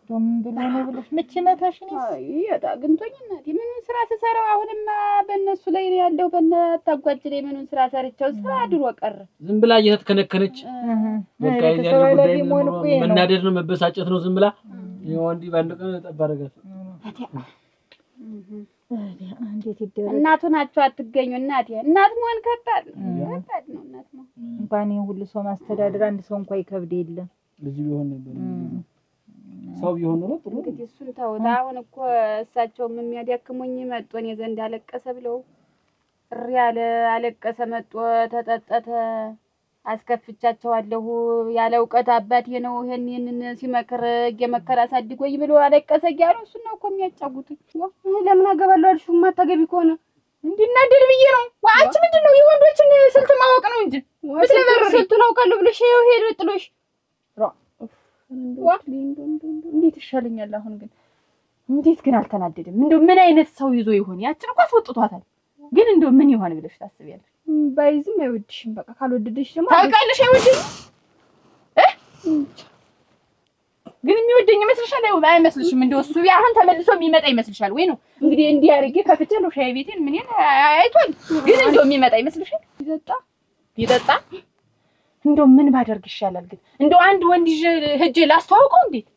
ምን ብሎ ነው ብለሽ ምች መታሽኝ? አይ አግኝቶኝ እናቴ ምኑን ስራ ተሰራው? አሁንማ በእነሱ ላይ ያለው በእናታጓጅ ላይ ምኑን ስራ ሰርቻው ስራ ድሮ ቀረ። ዝም ብላ እየተከነከነች በቃ ያለው ጉዳይ መናደድ ነው መበሳጨት ነው። ዝም ብላ የወንዲ ባንድ ቀን ተባረጋት እንዴት ይደረግ? እናቱ ናቸው አትገኙ። እናቴ እናት መሆን ከባድ ነው እናት ነው። እንኳን ሁሉ ሰው ማስተዳደር አንድ ሰው እንኳን ይከብድ የለም። ልጅ ቢሆን ነበር ሰው ቢሆን ነው ጥሩ። እንግዲህ እሱን ተውት። አሁን እኮ እሳቸውም የሚያዳክሙኝ መጥቶ እኔ ዘንድ አለቀሰ ብለው እሪ ያለ አለቀሰ መጥቶ ተጠጠተ አስከፍቻቸዋለሁ ያለ እውቀት አባቴ ነው ይሄንን ሲመክር እየመከረ አሳድጎኝ ብሎ አለቀሰ እያሉ እሱን ነው እኮ የሚያጫውቱኝ። ለምን አገባለሁ አልሽው? ማታገቢ ከሆነ እንዲናደድ ብዬ ነው። አንቺ ምንድነው የወንዶችን ስልት ማወቅ ነው እንጂ ስልቱን አውቃለሁ ብለሽ ይኸው ሄዶ ጥሎሽ እንዴት ይሻለኛል? አሁን ግን እንዴት ግን አልተናደድም? እንደው ምን አይነት ሰው ይዞ ይሆን? ያችን እንኳን አስወጥቷታል። ግን እንደው ምን ይሆን ብለሽ ታስቢያለሽ? ባይዝም አይወድሽም። በቃ ካልወደደሽ ደግሞ ታውቃለሽ አይወደኝም ግን የሚወደኝ ይመስልሻል? አይመስልሽም? እንደው እሱ አሁን ተመልሶ የሚመጣ ይመስልሻል ወይ ነው? እንግዲህ እንዲህ አድርጌ ከፍቼ ነው ሻይ ቤቴን ምንን አይቷል። ግን እንደው የሚመጣ ይመስልሻል? ይጠጣ እንደው ምን ባደርግ ይሻላል? ግን እንደው አንድ ወንድ ሂጅ ላስተዋውቀው እንዴት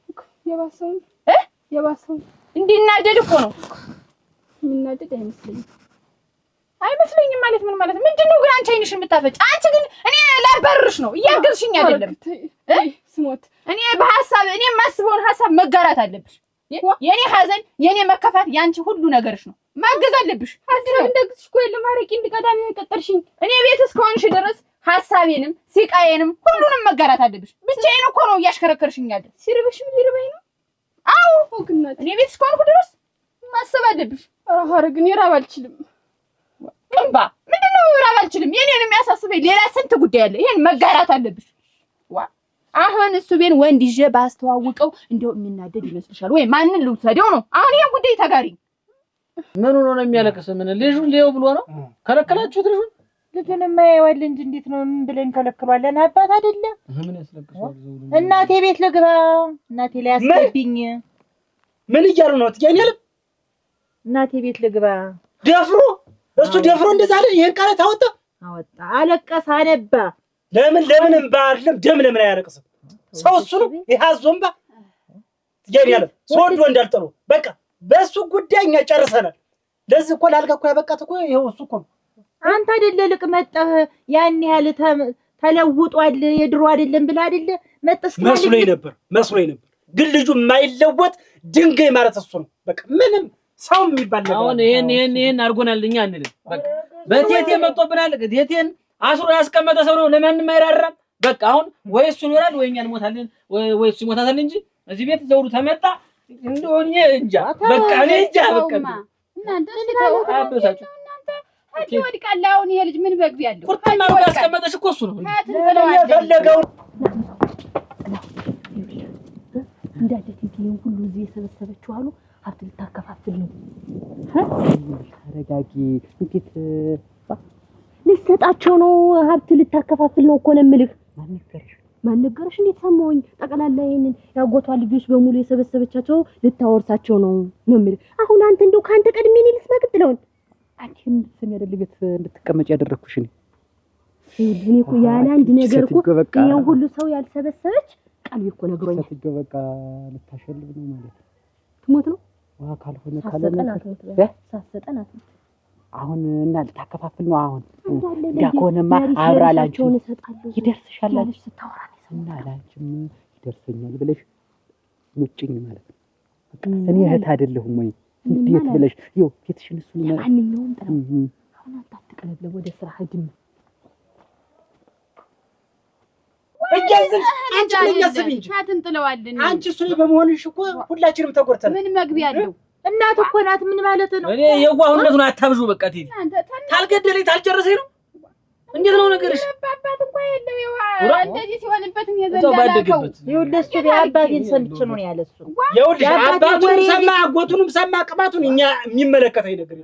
የባሰውን እንዲናደድ እኮ ነው። የሚናደድ አይመስለኝም ማለት ምን ማለት ምንድነው? ግን አንቺ አይንሽ የምታፈጭ አንቺ ግን እኔ ላባርርሽ ነው እያገዝሽኝ አይደለም። ስሞት እኔ በሐሳብ እኔ የማስበውን ሐሳብ መጋራት አለብሽ። የኔ ሐዘን የኔ መከፋት ያንቺ ሁሉ ነገርሽ ነው። ማገዝ አለብሽ። ሐሳብ እንደግስሽ እኮ የለም አረቂ እንድቀዳም የቀጠርሽኝ እኔ ቤት እስከሆንሽ ድረስ ሐሳቤንም ሲቃዬንም ሁሉንም መጋራት አለብሽ። ብቻዬን እኮ ነው እያሽከረከርሽኝ ያለ። ሲርብሽም ሊርበኝ ነው። አዎ ወግናት እኔ ቤት እስከሆንኩ ድረስ ማሰብ አለብሽ። ኧረ ግን እራብ አልችልም። ቅንባ ምንድነው እራብ አልችልም? የኔንም ያሳስበኝ ሌላ ስንት ጉዳይ አለ። ይሄን መጋራት አለብሽ። አሁን እሱ ቤን ወንድ ይዤ ባስተዋውቀው እንደው የሚናደድ ይመስልሻል ወይ? ማንን ልውሰደው ነው? አሁን ይሄን ጉዳይ ተጋሪ ምን ሆኖ ነው የሚያለቅስ? ምን ልጁን ሊየው ብሎ ነው? ከለከላችሁት? ልጁንማ ያየዋል እንጂ እንዴት ነው ምን ብለን ከለክሏለን? አባት አይደለ? ምን ያስለቅሰዋል? እናቴ ቤት ልግባ፣ እናቴ ላይ አስገብኝ። ምን እያሉ ነው? ትገኛለ እናቴ ቤት ልግባ ደፍሮ እሱ ደፍሮ እንደዛ አለ። ይሄን ቃል ታወጣ አለቀሰ፣ አነባ። ለምን እንባልም ደም ለምን አያለቅስም? ሰው እሱ ነው ይሃዞምባ ትገኛለ። ሶንዶ እንዳልጠሩ በቃ በሱ ጉዳይ እኛ ጨርሰናል። ለዚህ እኮ ላልጋ እኮ ያበቃት እኮ ይሄው እሱ እኮ ነው። አንተ አይደለ ልቅ መጣህ ያን ያህል ተለውጧል የድሮ አይደለም ብለህ አይደለ መጥተህ መስሎኝ ነበር ግን ልጁ የማይለወጥ ድንጋይ ማለት እሱ ነው። በቃ ምንም ሰው የሚባል ነገር አሁን ይሄን አድርጎናል። እኛ አንልም በቃ በቴቴ መጥቶብናል። ቴቴን አስሮ ያስቀመጠ ሰው ነው። ለማንም አይራራም። በቃ አሁን ወይ እሱ ይኖራል ወይ እኛ እንሞታለን ወይ እሱ ይሞታል እንጂ እዚህ ቤት ዘውዱ ተመጣ እንደሆነ እንጃ በቃ እኔ እንጃ በቃ እናንተ አበሳችሁ አቲ ወድቃለ። አሁን ይሄ ልጅ ምን በግቢ ያለው ቁርጥና ነው ያስቀመጠሽ እኮ እሱ ነው የፈለገው እንዳደት ይሄን ሁሉ እዚህ የሰበሰበችው አሉ ሀብት ልታከፋፍል ነው። ተረጋጊ። እንዴት ልትሰጣቸው ነው? ሀብት ልታከፋፍል ነው እኮ ነው የምልህ። ማን ነገርሽ? እንዴት ሰማሁኝ? ጠቅላላ ይሄንን ያጎቷ ልጆች በሙሉ የሰበሰበቻቸው ልታወርሳቸው ነው የምልህ። አሁን አንተ እንደው ካንተ ቀድሜ እኔ ልስማ ቅጥለውን አንቺን ስም ያደለ ቤት እንድትቀመጭ ያደረኩሽ እኔ እኮ ያለ አንድ ነገር እኮ ይሄን ሁሉ ሰው ያልሰበሰበች ቀልብ እኮ ነግሮኛል። ሰትጆ በቃ ልታሸልብ ነው ማለት ትሞት ነው ካልሆነ ሳሰጠናት አሁን እና ልታከፋፍል ነው። አሁን ያኮነማ አብራላችሁ ይደርስሻል አለሽ ስታወራ እና ላንቺም ይደርሰኛል ብለሽ ሙጭኝ ማለት ነው። በቃ እኔ እህት አይደለሁም ወይ እንዴት ብለሽ ይው ፊትሽን እሱ ነው ማንኛውም ጥራ አሁን አትቀለብለ ወደ ስራ ሄድም እያዝን አንቺ ምን ያስብ እንጂ ታትንጥለዋልን አንቺ እሱ በመሆንሽ እኮ ሁላችንም ተጎርተናል። ምን መግቢያ አለው? እናት እኮ ናት። ምን ማለት ነው? እኔ የዋህነቱን አታብዡ። በቃ ቴቴ ታልገደለኝ ታልጨረሰኝ ነው። እንዴት ነው ነገርሽ? አባት እንኳን የለው ይዋ እንደዚህ ሲሆንበት ነው የዘላላከው። ይኸውልሽ አባቴን ሰምቼ ነው ያለሱ። ይኸውልሽ አባቱንም ሰማ አጎቱንም ሰማ ቅባቱን እኛ የሚመለከተኝ ነገር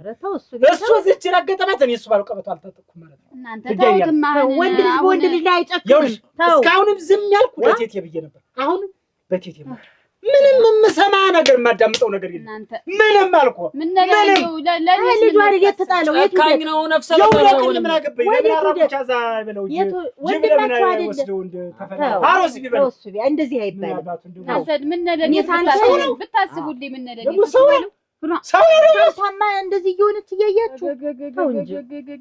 እሱ እዚች ረገጠባት። እኔ እሱ ባልቀበቱ አልተጠቁም ማለት ነው። እናንተ ታውትማ ወንድ ልጅ በወንድ ልጅ ላይ አይጨክንም። እስካሁንም ዝም ያልኩ ለቴቴ ብዬ ነበር። አሁን በቴቴ ማለት ምንም የምሰማ ነገር የማዳምጠው ነገር የለም። ምንም አልኩ ምን ነው ለልጁ አይደል የተጣለው የካኝ ነው ነፍሰ ነው ምን አገባኝ ለምን አራቁቻ ዛ ብለው ወንድማቸው አይደል አሮስ ቢበል እንደዚህ አይባልም። አሰድ ምን ነለኝ ብታስቡልኝ ምን ነለኝ ሰው ታማ እንደዚህ እየሆነች እያያችሁ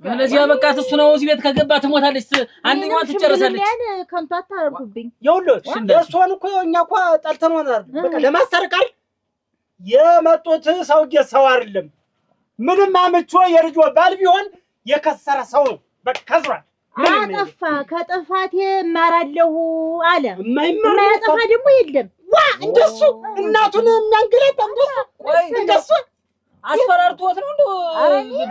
ስለዚህ በቃ እሱ ነው እዚህ ቤት ከገባ ትሞታለች። አንደኛዋ ትጨርሳለች። ከንቱ አታርጉብኝ። ይኸውልሽ እሷን እኮ እኛ እኮ ጠልተን ሆናል። በቃ ለማስታረቅ የመጡት ሰውዬ ሰው አይደለም። ምንም አመቾ የልጇ ባል ቢሆን የከሰረ ሰው ነው። በቃ ከስሯል። አጠፋ ከጥፋቴ እማራለሁ አለ። የማያጠፋ ደግሞ የለም። ዋ እንደሱ እናቱን የሚያንገላታ እንደሱ አስፈራርቶት ነው እንደው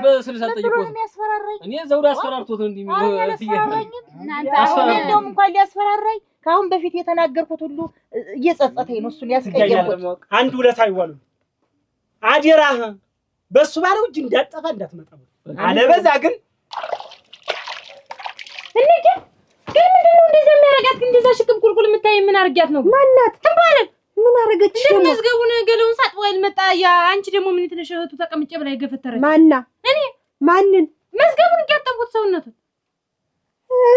በስልሳ ጠይቆት የሚያስፈራራኝ እኔ ዘውድ አስፈራርቶት ነው እንደሚለው እንደውም እንኳን ሊያስፈራራኝ ከአሁን በፊት የተናገርኩት ሁሉ እየጸጸተኝ ነው። እሱን ያስቀየምኩት አንድ ሁለት አይዋሉ አደራህ በሱ ባለው እጅ እንዳጠፋ እንዳትመጣ አለበዛ ግን እንዴ ግን ምንድነው እንደዛ የሚያረጋት እንደዛ ሽቅብቁልቁል የምታይ ምን አርጋት ነው ማናት ትባል ምን አረገች ደግሞ መዝገቡን ገለውን ሳጥዋይል መጣ ያ አንቺ ደግሞ ምን የተነሸቱ ተቀምጬ ብላ ይገፈተረች ማና እኔ ማንን መዝገቡን ያጣጣምኩት ሰውነቱ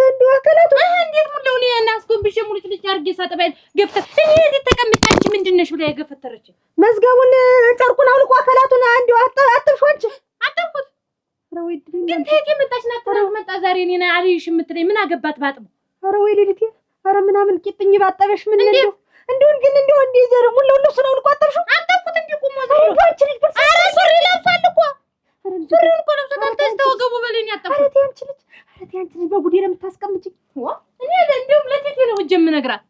እንዴ አከላቱ እንዴት ሙሉ ነው እናስጎብሽ ሙሉ ልጅ አርጌ ሳጥባይል ገፍተር እኔ እዚህ ተቀምጣች ምንድነሽ ብላ ይገፈተረች መዝገቡን ጨርቁን አውልቆ አከላቱን አንዴ አጥፍሾች አጥፍኩት ረውይ ግን ተይቴ መጣች ናተረው መጣ ዛሬ እኔና አልይሽ የምትለኝ ምን አገባት ባጥቡ ኧረ ወይ ልልቴ ኧረ ምናምን ቂጥኝ ባጠበሽ ምን እንደው ግን እንደው እንዴ ዘር ሙሉ ልብስ ነው ልቋጠርሽው አጥፍኩት እንዴ ቆሞ ዘር አንቺ ልጅ ኧረ ሱሪ ለብሳል እኮ ሱሪውን እኮ ለብሳል ተስተወገቡ በለኝ አጥፍኩት ኧረ አንቺ ልጅ በጉዴ ነው የምታስቀምጪኝ እኔ እንደውም ለቴቴ ነው እጄ የምነግራት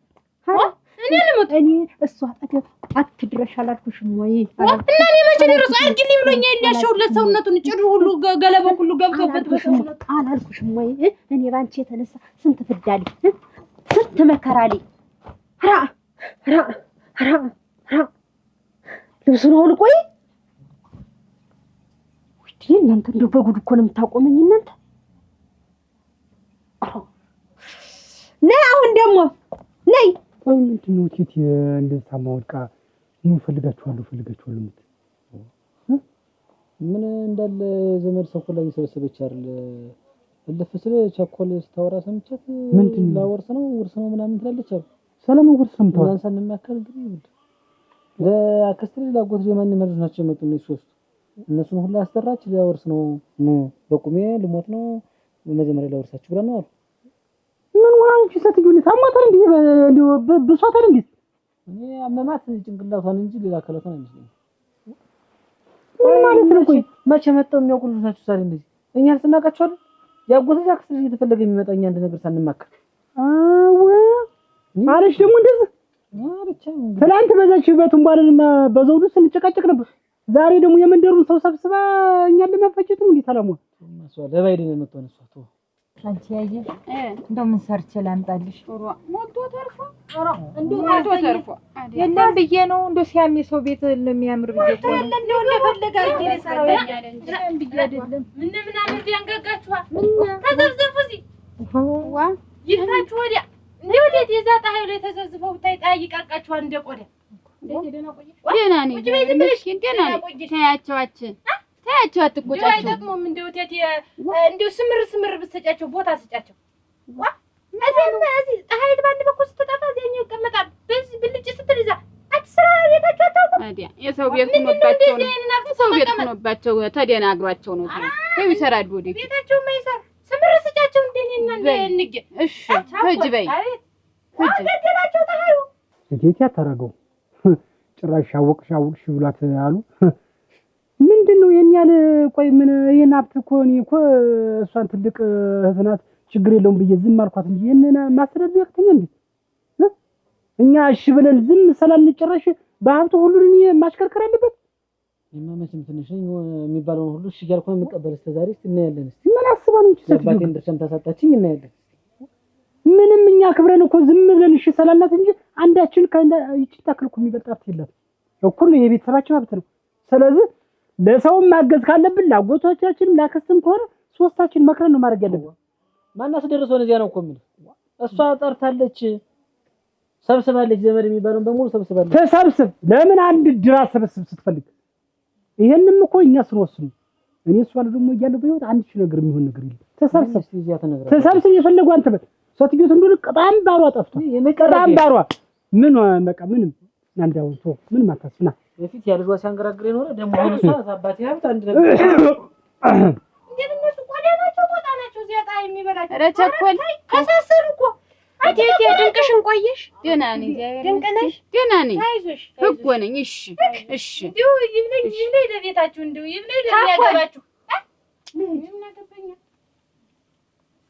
እኔ ልሞት እኔ እሷ አጠገብ አትድረሽ አላልኩሽም ወይ እና እኔ መቼ ድረስ አርግልኝ ብሎኛ ያሻው ለሰውነቱን ጭዱ ሁሉ ገለበው ሁሉ ገብቶበት አላልኩሽም ወይ እኔ ባንቺ የተነሳ ስንት ፍዳሊ ስንት መከራሊ ራ ልብሱን አውልቆይ ውጪ እናንተ እንደው በጉድ እኮ ነው የምታቆመኝ እናንተ ነይ አሁን ደግሞ ነይ ቆይ ምንድነው ቲቲ እንደታማ ወድቃ ምን ፈልጋችኋለሁ ምን እንዳለ ዘመድ ሰው ላይ ሰበሰበች አይደል እልፍ ስለ ቸኮል ስታወራ ሰምቻት ምንድን ላወርስ ነው ውርስ ነው ምናምን ትላለች አይደል ሰላም ውርስ ነው ታወራ ሰንማከል እንግዲህ ለአክስትሪ ላጎት ጀማን መርዝ ናቸው መጡ ነው ሶስት እነሱን ሁሉ አስተራች ላወርስ ነው በቁሜ ልሞት ነው መጀመሪያ ላወርሳችሁ ብላ ነው አሉ ምን ወራንቺ ሰትዩን ታማታል እንዴ እንደው በሷታል እንዴ እኔ አመማት ጭንቅላቷን እንጂ ሌላ ከለቷን አይመስልም ማለት ነው ቆይ መቼ መጣው የሚያውቁት ናቸው ዛሬ እንደዚህ እኛ ስናቃቸዋል ያጎተኛ ክስል እየተፈለገ የሚመጣኛ አንድ ነገር ሳንማከር አረሽ ደግሞ እንደዚህ ትላንት በዛች በቱምባልና በዘውዱ ስንጨቃጨቅ ነበር ዛሬ ደግሞ የመንደሩን ሰው ሰብስባ እኛን ለማፈጨት ነው እንዴ ታላሙ ማሷ ለባይድ ነው መጣው ነሷ አንቺ ያየ እንደው ምን ሰርቼ ላምጣልሽ ሞልቶ ተርፎ እንደው ሞልቶ ተርፎ የለም ብዬ ነው እንደው ሲያም የሰው ቤት ለሚያምር ብዬ ነው የለም እንደው ለፈለጋ አርጌ ሰራው ያኛለ እንጂ ብዬ አይደለም ምን አመድ ያንጋጋችኋ ተዘብዘፉ እዚህ ዋ ይፋችሁ ወዲያ እንደው ወዴት የዛታ ኃይሉ የተዘዝፈው ብታይ ጠይቃቃችኋ እንደቆዳ ደህና ነኝ ደህና ነኝ ታያቸው አትቆጫቸው አይጠቅሙም እንደው ቴቴ እንደው ስምር ብትሰጫቸው ቦታ ስጫቸው እዚህ ፀሐይት ባንድ በኩል ስትጠፋ እዚያኛው ይቀመጣል በዚህ ብልጭ ስትል ይዛ አትስራ ቤታቸው አታውቁም ታዲያ የሰው ቤት ሆኖባቸው ነው ሰው ቤት ሆኖባቸው ተደናግሯቸው ነው ተው ይሰራሉ ወደ ቤታቸው ማይሰራ ስምር ስጫቸው እንደኔና እንደንገ እሺ ሂጅ በይ ሂጅ አገደላቸው ታዩ ቴቴ አታረገው ጭራሽ አወቅሽ ብሏት አሉ ምንድነው የኛል ቆይ ምን የናብት እኮ እኔ እኮ እሷን ትልቅ ህዝናት ችግር የለውም ብዬ ዝም አልኳት እንጂ የነና ማስተዳደር ያክተኛ እንዴ እኛ እሺ ብለን ዝም ሰላልጨረሽ በሀብቱ ሁሉን ማሽከርከር አለበት የማመችም ትንሽ የሚባለው ሁሉ እሺ ያልኩ ነው የምቀበል እስከዛሬ እናያለን ምን አስባ ነው እንጂ ሰባቴ እንደሰም ታሳጣችኝ እናያለን ምንም እኛ ክብረን እኮ ዝም ብለን እሺ ሰላልናት እንጂ አንዳችን ይችን ታክልኩ የሚበልጣት የለም እኩል የቤተሰባችን ሀብት ነው ስለዚህ ለሰውም ማገዝ ካለብን ላጎቶቻችንም ላከስተም ከሆነ ሶስታችን መክረን ነው ማድረግ ያለብን ማናስ ደረሰው እዚያ ነው እኮ ምን እሷ ጠርታለች ሰብስባለች ዘመድ የሚባለው በሙሉ ሰብስባለች ተሰብስብ ለምን አንድ ድራ ሰብስብ ስትፈልግ ይሄንንም እኮ እኛ ስንወስኑ እኔ እሷን ደግሞ እያለሁ በህይወት አንድ ሺህ ነገር የሚሆን ነገር የለም ተሰብስብ የፈለገው አንተ ሰትዩት እንደው ቀጣም ባሯ ጠፍቷል የመቀራም ባሯ ምን በቃ ምንም አንዳው ቶ ምን ማታስና በፊት ያልጇ ሲያንገራግር የኖረ ደግሞ እሷ አባቴ ሀብት አንድ ነገር እንዴት እነሱ ቆዳናቸው ተጣናቸው ዚያጣ የሚበላቸው ረቸኮል ከሳሰሩ እኮ አቴቴ ድንቅሽን ቆየሽ ደህና ነኝ እግዚአብሔር ድንቅ ነሽ ደህና ነኝ አይዞሽ እኮ ነኝ እሺ እንደው ይብለኝ ለቤታችሁ እንደው ይብለኝ ለሚያገባችሁ ምን አገባኛ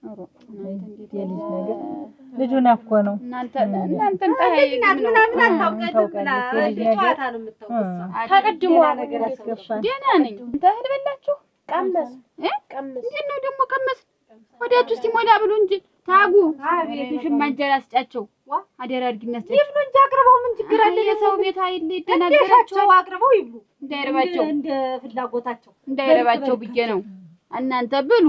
የልጅ ነገር ልጁን እኮ ነው እናንተን ምናምን አታውቀንም ጨዋታ ነው የምታውቀው። ተቀድሞ ነገር አስገባን። ደህና ነኝ። እንተ እህል በላችሁ? ቀመስ እንዴት ነው ደግሞ ቀመስ? ወዲያችሁ እስቲ ሞላ ብሉ እንጂ ታጉ። ቤትሽም እንጀራ አስጫቸው አደራ አድርጊና አስጫቸው። ይብሉ እንጂ አቅርበው ምን ችግር አለ? የሰው ቤት አይል ይደናገራቸው። አቅርበው ይብሉ እንዳይረባቸው እንደ ፍላጎታቸው እንዳይረባቸው ብዬ ነው። እናንተ ብሉ።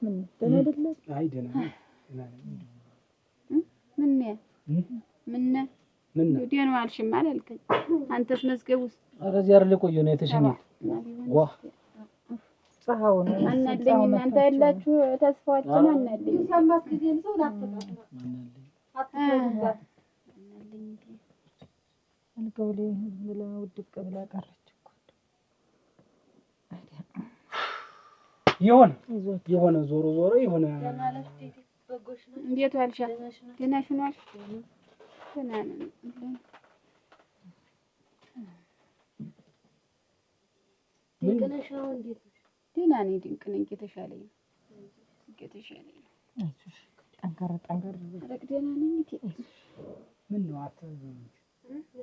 ምን ደህና አይ ደህና ምን ደህና አልሽም አላልከኝ? አንተስ መዝገብ ውስጥ ኧረ እዚህ አይደል ቆየሁ ነው የተሸኘ ዋ ፀሐው ነው አናለኝ። እናንተ ያላችሁ ተስፋችን አናለኝ። ሰማት ጊዜ ነው ላፈቃት አትፈሩባት አልገው ላይ ብላ ውድቅ ብላ ቀረች እኮ የሆነ ዞሮ የሆነ እንዴት ዋልሻ? ደህና ሽኗል? ደህና ነን። ድንቅ ነሽ? እንዴት ነሽ? ደህና ነኝ። ድንቅ ነኝ። እየተሻለኝ ነው። ጠንከር ኧረ ደህና ነኝ። ምን ነው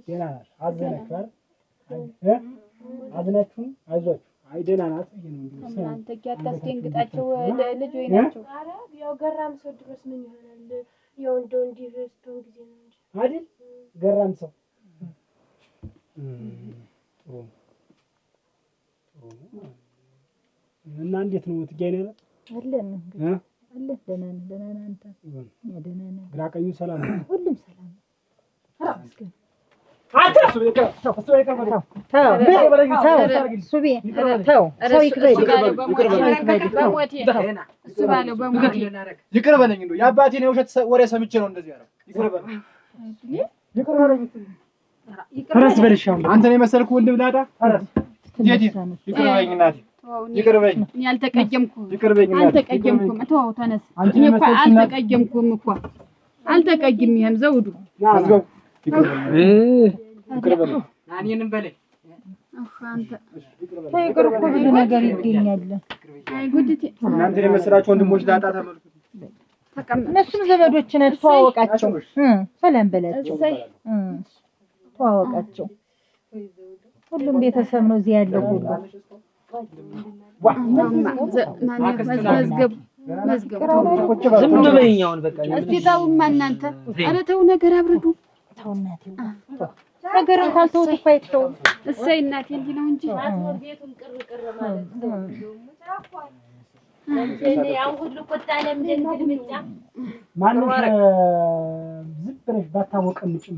ደህና ናት? አዘናችሁ አይደል? አዝናችሁ አይዟችሁ። አይ ደህና ናት ብዬሽ ነው እንግዲህ እናንተ አታስደንግጣቸው። ልጅ ወይ ናቸው። ኧረ ያው ገራም ሰው ድረስ ምን ይሆናል? ያው እንደው እንዲህ ስትሆን ጊዜ ነው እንጂ አይደል? ገራም ሰው እና እንዴት ነው ትገኝ ነው አለን አለ ደህና ነን አንተ ደህና ነን። ግራ ቀኙ ሰላም ነው? ሁሉም ሰላም ነው። ይቅር በለኝ እንደው የአባቴን የውሸት ወሬ ሰምቼ ነው እንደዚህ ያለው። ይቅር በለኝ ፈረስ በልሻው አንተን የመሰልኩ ወንድም ላጣ ፈረስ ዴዲ ይቅር በለኝ እናቴ ይቅር በለኝ። እኔ አልተቀየምኩም። ይቅር በለኝ እናቴ አልተቀየምኩም። ተው ተነስ። እኔ እኮ አልተቀየምኩም እኮ አልተቀየም። ይሄም ዘውዱ አዝገው ይቅር በለኝ እኔንም በለኝ አንተ ይቅር እኮ ብዙ ነገር ይገኛል። አይ ጉድቴ እናንተን የመሰላችሁ ወንድሞች ላጣ ተመልኩ። እነሱም ዘመዶች ነን። ተዋወቃቸው፣ ሰላም በላቸው፣ ተዋወቃቸው። ሁሉም ቤተሰብ ነው እዚህ ያለው ሁሉ። ዝም በይኝ አሁን በቃ። እስቲ ተውማ እናንተ። ኧረ ተው ነገር አብርዱ። ተው እናቴ ነገርን ካልተውት እኮ አይተውም። እሰይ እናቴ እንዲህ ነው እንጂ ቤቱን ቅር ማለት ነው። እኔ ያው ሁሉ ቁጣ ለምደን ግልምጫ ማነው ዝም ብለሽ ባታወቀን ጭም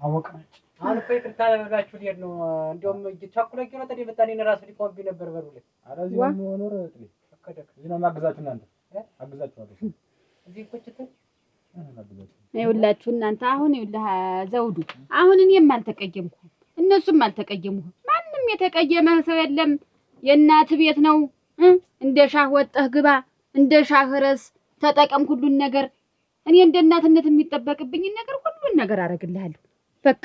አወቀናች። አሁን እኮ ይቅርታ አደረጋችሁ ልሄድ ነው። እንደውም ቸኩለኝ ነው ተደይ በታኔ ራሱ ሊቆምብኝ ነበር በሩ ላይ። ኧረ እዚህ ነው ኖር ጥሪ ፈከደክ እዚህ ነው ማግዛችሁ እናንተ አግዛችኋለሁ። እዚህ ቁጭት ይኸውላችሁ እናንተ አሁን ይኸውልህ ዘውዱ አሁን እኔም አልተቀየምኩም እነሱም አልተቀየሙም። ማንም የተቀየመ ሰው የለም። የእናት ቤት ነው። እንደ ሻህ ወጣህ ግባ፣ እንደ ሻህ ረስ ተጠቀም ሁሉን ነገር። እኔ እንደ እናትነት የሚጠበቅብኝ ነገር ሁሉን ነገር አደርግልሃለሁ። በቃ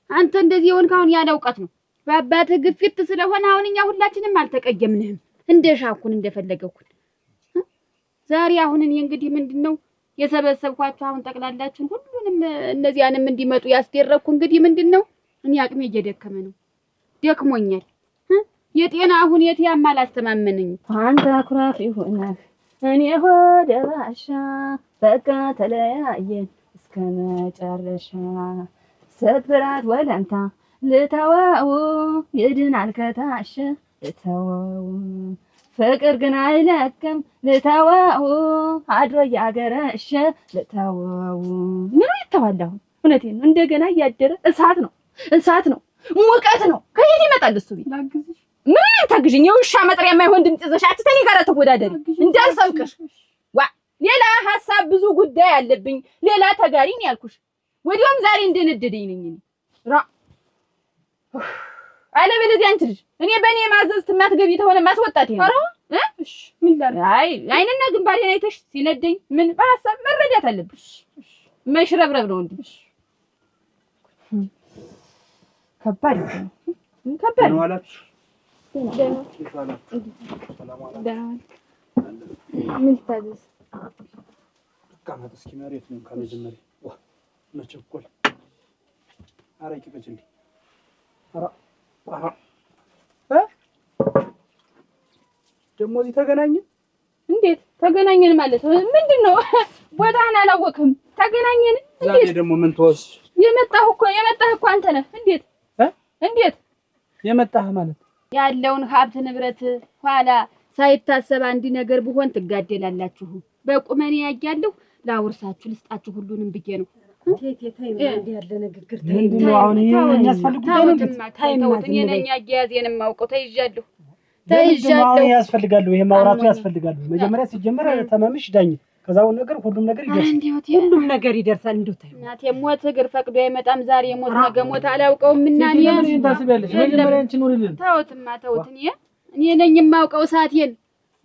አንተ እንደዚህ የሆንክ አሁን ያለ እውቀት ነው። በአባትህ ግፊት ስለሆነ አሁን እኛ ሁላችንም አልተቀየምንህም። እንደ ሻኩን እንደፈለገኩን ዛሬ አሁን እኔ እንግዲህ ምንድነው የሰበሰብኳቸው አሁን ጠቅላላችን ሁሉንም እነዚያንም እንዲመጡ ያስደረኩ እንግዲህ ምንድነው እኔ አቅሜ እየደከመ ነው። ደክሞኛል። የጤና ሁኔታ ያማላስተማመነኝ አንተ አኩራፊ ሆነህ እኔ ሆደ ባሻ በቃ ተለያየን እስከ መጨረሻ ሰብራት ወለምታ ልተወው ይድናል ከታሸ ልተወው ፍቅር ግን አይለቅም ልተወው አድሮ ያገረሽ ልተወው ምን ይተዋለሁ። እውነቴን ነው። እንደገና እያደረ እሳት ነው ሙቀት ነው። ከየት ይመጣል እሱ? ምን ታግዥኝ? የውሻ መጥሪያ የማይሆን ድምጽ ይዘሽ አትተኝ ጋር ተወዳደሪ እንዳልሰብቅሽ። ዋ ሌላ ሐሳብ ብዙ ጉዳይ አለብኝ። ሌላ ተጋሪ ነው ያልኩሽ። ወዲያውም ዛሬ እንደነደደኝ ነኝ እኔ ራ አለበለዚያ አንቺ ልጅ እኔ በእኔ ማዘዝ ትማትገቢ ተሆነ ማስወጣት ይሄ እሺ ምን ላድርግ? አይ አይንና ግንባሬን አይተሽ ሲነደኝ ምን በሐሳብ መረዳት አለብሽ። መሽረብረብ ነው እንዴ? ከባድ ከባድ ነው አላችሁ። ምን ታዘዝ ተቀመጥ እስኪ መሬት ነው ከመጀመሪያ መቸኮል አረቂ በጅልኝ ደግሞ እዚህ ተገናኘን። እንዴት ተገናኘን ማለት ምንድነው? ቦታህን አላወቅህም። ተገናኘን እንዴት? ዛሬ ደግሞ ምን ተወስ? የመጣህ እኮ አንተ ነህ። እንዴት የመጣህ ማለት ያለውን ሀብት ንብረት ኋላ ሳይታሰብ አንድ ነገር ቢሆን ትጋደላላችሁ። በቁመኔ ያያለሁ ላውርሳችሁ ልስጣችሁ ሁሉንም ብዬ ነው። እንዴ ያለ ንግግር ምንድነው አሁን የሚያስፈልጉት? እኔ ነኝ አያያዜን የማውቀው። ተይዣለሁ። አሁን ያስፈልጋሉ። ይሄ ማውራቱ ያስፈልጋሉ። መጀመሪያ ሲጀመር ተመምሽ ዳኝ ከዛው ነገር ሁሉም ነገር ይደርሳል። እንደው ታይ እናቴ ሞት እግር ፈቅዶ አይመጣም። ዛሬ ሞት ነገ ሞት አላውቀውም እና ምን ታስቢያለሽ? መጀመሪያ አንቺ ኑሪልን። ተውትማ ተውት። እኔ ነኝ የማውቀው ሰዓቴን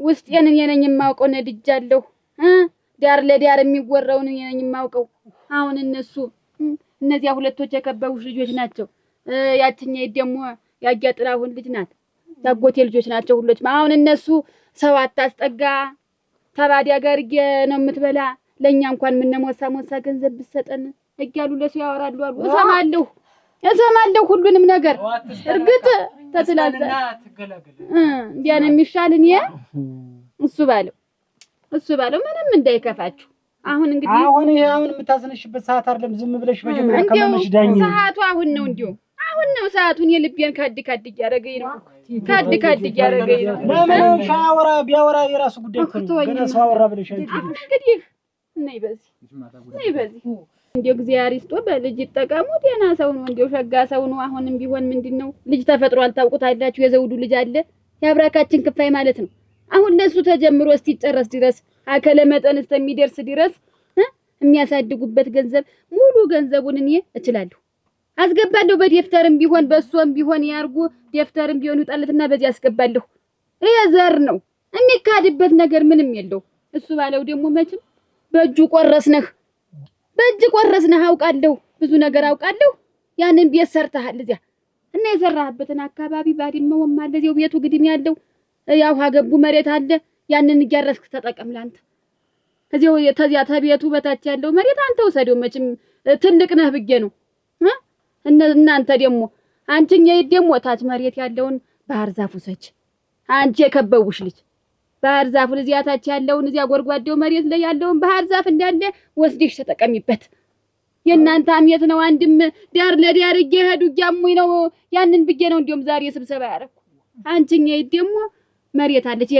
ውስጤን እኔ ነኝ የማውቀው። ነድጃለሁ። ዳር ለዳር የሚወራውን እኔ ነኝ የማውቀው። አሁን እነዚያ ሁለቶች የከበቡሽ ልጆች ናቸው። ያችኛይት ደግሞ ያጋጥራሁን ልጅ ናት። ታጎቴ ልጆች ናቸው ሁሎች። አሁን እነሱ ሰው አታስጠጋ ተባዲያ ጋር ነው የምትበላ። ለኛ እንኳን ምን ሞሳ ገንዘብ ብትሰጠን እያሉ ለሱ ያወራሉ አሉ። እሰማለሁ ሁሉንም ነገር። እርግጥ ተትላልታ እንዲያ ነው የሚሻል። እሱ ባለው ምንም እንዳይከፋችሁ። አሁን እንግዲህ አሁን የምታዝነሽበት ሰዓት አይደለም። ዝም ብለሽ መጀመሪያ ከመመሽ ዳኝ ሰዓቱ አሁን ነው። አሁን ነው ሰዓቱን። የልቤን ካድ እያረገኝ ነው። ካድ እያረገኝ ነው። ለምን ቢያወራ የራሱ ጉዳይ እኮ ነው። ገና ሰው አወራ ብለሽ እንግዲህ ነይ በዚህ እንዲያው እግዚአብሔር ይስጦ በልጅ ይጠቀሙ። ደህና ሰው ነው። እንዲያው ሸጋ ሰው ነው። አሁንም ቢሆን ምንድነው ልጅ ተፈጥሯል። ታውቁታላችሁ። የዘውዱ ልጅ አለ ያብራካችን ክፋይ ማለት ነው። አሁን ለሱ ተጀምሮ እስኪጨረስ ድረስ አከለ መጠን እስከሚደርስ ድረስ የሚያሳድጉበት ገንዘብ ሙሉ ገንዘቡን እኔ እችላለሁ አስገባለሁ። በደፍተርም ቢሆን በሷም ቢሆን ያርጉ ደፍተርም ቢሆን ይጣለትና በዚህ አስገባለሁ። ይሄ ዘር ነው የሚካድበት ነገር ምንም የለው። እሱ ባለው ደግሞ መቼም በእጁ ቆረስነህ አውቃለሁ። ብዙ ነገር አውቃለሁ። ያንን ቤት ሰርተሃል እዚያ እና የሰራህበትን አካባቢ ባድመውም አለ እዚያው ቤቱ ግድም ያለው ያው ሀገቡ መሬት አለ። ያንን እያረስክ ተጠቀም። ላንተ እዚያው ተዚያ ተቤቱ በታች ያለው መሬት አንተ ወሰደው። መቼም ትልቅ ነህ ብዬ ነው። እናንተ ደግሞ አንቺኛ ደግሞ ታች መሬት ያለውን ባህር ዛፍ ውሰጅ። አንቺ የከበቡሽ ልጅ ባህር ዛፉን እዚያ ታች ያለውን እዚያ ጎርጓዴው መሬት ላይ ያለውን ባህር ዛፍ እንዳለ ወስደሽ ተጠቀሚበት። የእናንተ አሜት ነው። አንድም ዳር ለዳር እየሄዱ እያሙኝ ነው። ያንን ብዬ ነው እንዲያውም ዛሬ ስብሰባ ያደረኩ። አንቺኛ ደግሞ መሬት አለች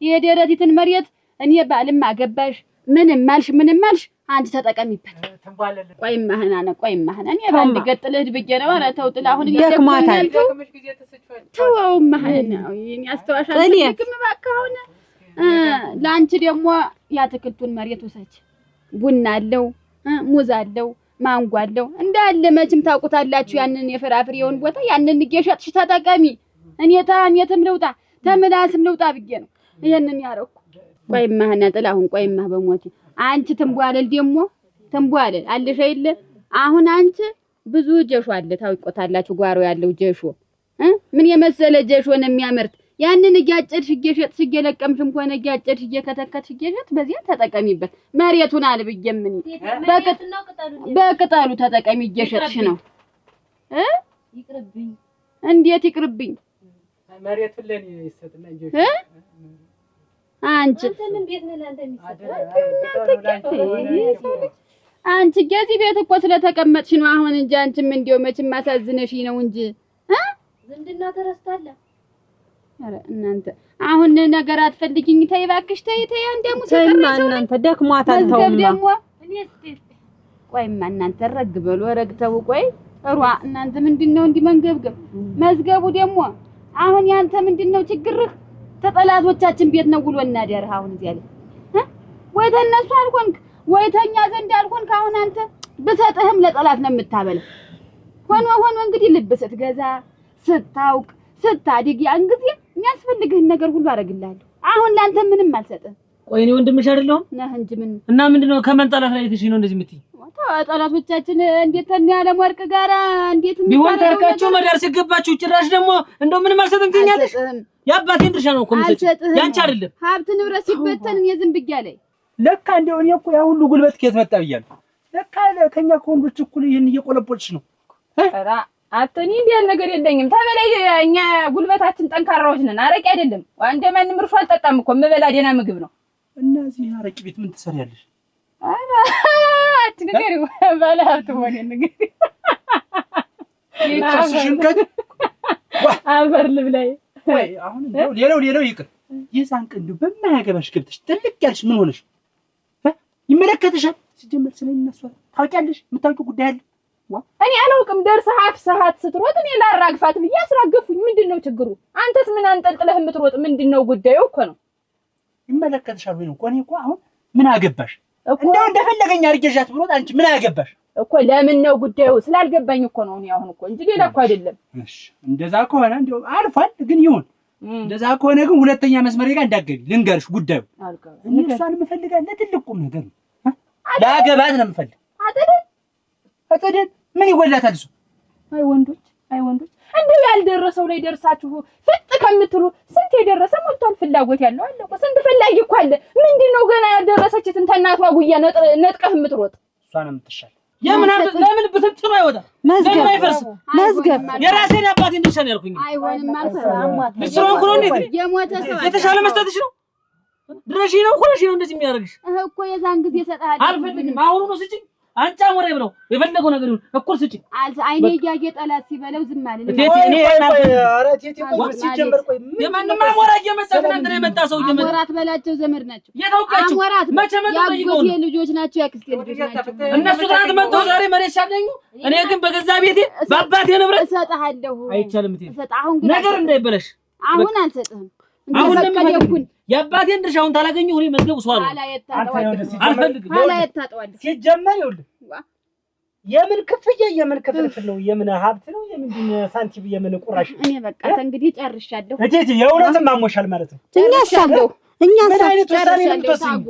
የደረቲትን መሬት እኔ ባልም አገባሽ ምንም ማልሽ አንቺ ተጠቀሚበት። ቆይማ ሀና እኔ ባንድ ገጥልህ ብዬ ነው። ኧረ ተው ጥላ አሁን ይደክማታል። ተውማ ሀና እኔ አስተዋሻለሁ። ልክም እባክህ አሁን ለአንቺ ደግሞ ያትክልቱን መሬት ውሰጅ። ቡና አለው፣ ሙዝ አለው፣ ማንጎ አለው እንዳለ መቼም ታውቁታላችሁ። ያንን የፍራፍሬውን ቦታ ያንን እየሸጥሽ ተጠቀሚ። እኔ ታሜትም ልውጣ ተምላስም ልውጣ ብዬ ነው ይሄንን ያረኩ። ቆይማ ሀና ጥላሁን ቆይማ በሞቴ አንቺ ትንቧለል ደግሞ ትንቧለል አለሽ አይደለ? አሁን አንቺ ብዙ ጀሾ አለ ታውቆታላችሁ። ጓሮ ያለው ጀሾ ምን የመሰለ ጀሾ ነው የሚያመርት። ያንን እያጨድሽ እየሸጥሽ እየለቀምሽም ሆነ እያጨድሽ እየከተከትሽ እየሸጥ በዚያ ተጠቀሚበት። መሬቱን አልብዬም ምን በቅጠሉ ተጠቀሚ እየሸጥሽ ነው። ይቅርብኝ። እንዴት ይቅርብኝ? መሬቱን ለኔ ይሰጥና እንጂ አንቺ ገዚህ ቤት እኮ ስለተቀመጥሽ ነው አሁን እንጂ አንቺም እንደው መቼም ማሳዝነሽ ነው እንጂ ዝምድና ተረስታለ። ኧረ እናንተ አሁን ነገር አትፈልጊኝ። ተይ እባክሽ ተይ አንደሙ ተይማ እናንተ ደክሟታል። ተውማ ቆይማ እናንተ ረግ በሉ ረግተው ቆይ እናንተ ምንድነው እንዲህ መንገብገብ መዝገቡ ደግሞ አሁን ያንተ ምንድነው ችግርህ? ተጠላቶቻችን ቤት ነው ውሎ እናደር። አሁን እዚያ ላይ ወይ ተነሱ አልሆንክ ወይ ተኛ ዘንድ አልሆንክ። አሁን አንተ ብሰጥህም ለጠላት ነው የምታበለው። ሆኖ እንግዲህ ልብ ስትገዛ ስታውቅ ስታድግ ያን ጊዜ የሚያስፈልግህን ነገር ሁሉ አደርግልሃለሁ። አሁን ላንተ ምንም አልሰጥህም። ቆይ እኔ ወንድምሽ አይደለሁም ነህ እንጂ ምን እና ምንድነው ከመንጠላት ላይ ትሽ ነው እንደዚህ የምትይ? ጠላቶቻችን እንዴት ያለም ወርቅ ጋራ እንዴት ቢሆን ታርቃቸው መዳር ሲገባችሁ ጭራሽ ደግሞ እንደው ምን ማልሰጥም ትኛለሽ? የአባቴን ድርሻ ነው እኮ የምሰጥሽ ያንቺ አይደለም። ሀብት ንብረት ሲበተን የዝም ብያለሁ። ለካ እንደው እኔ እኮ ያ ሁሉ ጉልበት ከየት መጣ ብያለሁ። ለካ ከኛ ከወንዶች እኩል ይሄን እየቆለቦልሽ ነው። ኧረ አትኒ እንዲህ ያለ ነገር የለኝም። ተበላይ እኛ ጉልበታችን ጠንካራዎች ነን። አረቄ አይደለም እንደ ማንም እርሾ አልጠጣም እኮ የምበላ ደህና ምግብ ነው። እነዚህ አረቄ ቤት ምን ትሰሪያለሽ? ኧረ አትንገሪው ባለ ሀብት ሆነ ነገር ይቻስሽን ከድ አፈር ልብላይ ወይ አሁን እንደው ሌላው ይቅር። የዛን ቀን እንደው በማያገባሽ ገብተሽ ጥልቅ ያልሽ ምን ሆነሽ? ይመለከትሻል። ሲጀመር ስለሚነሱ ታውቂያለሽ። የምታውቂው ጉዳይ አለ። እኔ አላውቅም። ደርሰህ አፍሰሃት ስትሮጥ እኔ ላራግፋት ብዬ አስራገፉኝ። ምንድነው ችግሩ? አንተስ ምን አንጠልጥለህ የምትሮጥ ምንድነው ጉዳዩ እኮ ነው። ይመለከትሻል ወይ ነው እኮ። እኔ እኮ አሁን ምን አገባሽ? እንደው እንደፈለገኝ አርገዣት ብሎት አንቺ ምን አገባሽ እኮ? ለምን ነው ጉዳዩ? ስላልገባኝ እኮ ነው እኔ አሁን እኮ እንጂ ሌላ እኮ አይደለም። እሺ እንደዛ ከሆነ እንደው አልፏል። ግን ይሁን እንደዛ ከሆነ ግን ሁለተኛ መስመሬ ጋር እንዳትገቢ ልንገርሽ ጉዳዩ። እኔ እሷን የምፈልጋት ለትልቅ ቁም ነገር ነው። ለአገባት ነው የምፈልግ። አጠደን ምን ይወላታል እሱ? አይ ወንዶች እንደው ያልደረሰው ላይ ደርሳችሁ ፍጥ ከምትሉ ስንት የደረሰ ሞልቷል። ፍላጎት ያለው አለ እኮ ስንት ፈላጊ እኮ አለ። ምንድነው ገና ያልደረሰችትን ተናቷ ጉያ ነጥቀህ የምትሮጥ? እሷን የምትሻል ለምን ብትጥሩ አይወጣ ለምን አይፈርስ? መዝገብ የራሴን አባቴን ድርሻ ነው ያልኩኝ። አይሆንም አልሰራም። ልስራን ኩሎ እንዴት የሞተ ሰው የተሻለ መስጠትሽ ነው። ድረሺ ነው እንደዚህ የሚያደርግሽ እኮ የዛን ጊዜ ሰጣህ። አልፈልግም። አሁን ነው ስጪኝ። አንቺ አሞሬ ብለው የፈለገው ነገር ይሁን እኩል ስጪኝ። አይኔ እያየ ጠላት ሲበለው ዝም አለ። ሲጀመር ቆይ የማንም አሞራ እየመጣ እናንተ ነው የመጣ ሰው እየመጣ አሞራት በላቸው ዘመድ ናቸው። የታውቃችሁ መቼ መጣ ይገው ያጎቴ ልጆች ናቸው። ያክስቴ ልጆች ናቸው። እነሱ ትናንት መጥተው ዛሬ መሬት ሲያገኙ እኔ ግን በገዛ ቤቴ በአባቴ ንብረት እሰጥሃለሁ። አይቻልም። አሁን ግን ነገር እንዳይበለሽ አሁን አልሰጥህም። አሁን ለምን የአባቴን ድርሻውን ታላገኘው እኔ መዝገቡ ሰው አለ አልፈልግም። አላየታጠዋለሁ ሲጀመር ይኸውልህ የምን ክፍያ የምን ክፍልፍል ነው? የምን ሀብት ነው? የምን ሳንቲም የምን ቁራሽ? እኔ በቃ እንግዲህ ጨርሻለሁ። እቴቴ የእውነትም አሞሻል ማለት ነው። እኛሳለሁ ምን አይነት ውሳኔ ነው የምትወስኝ?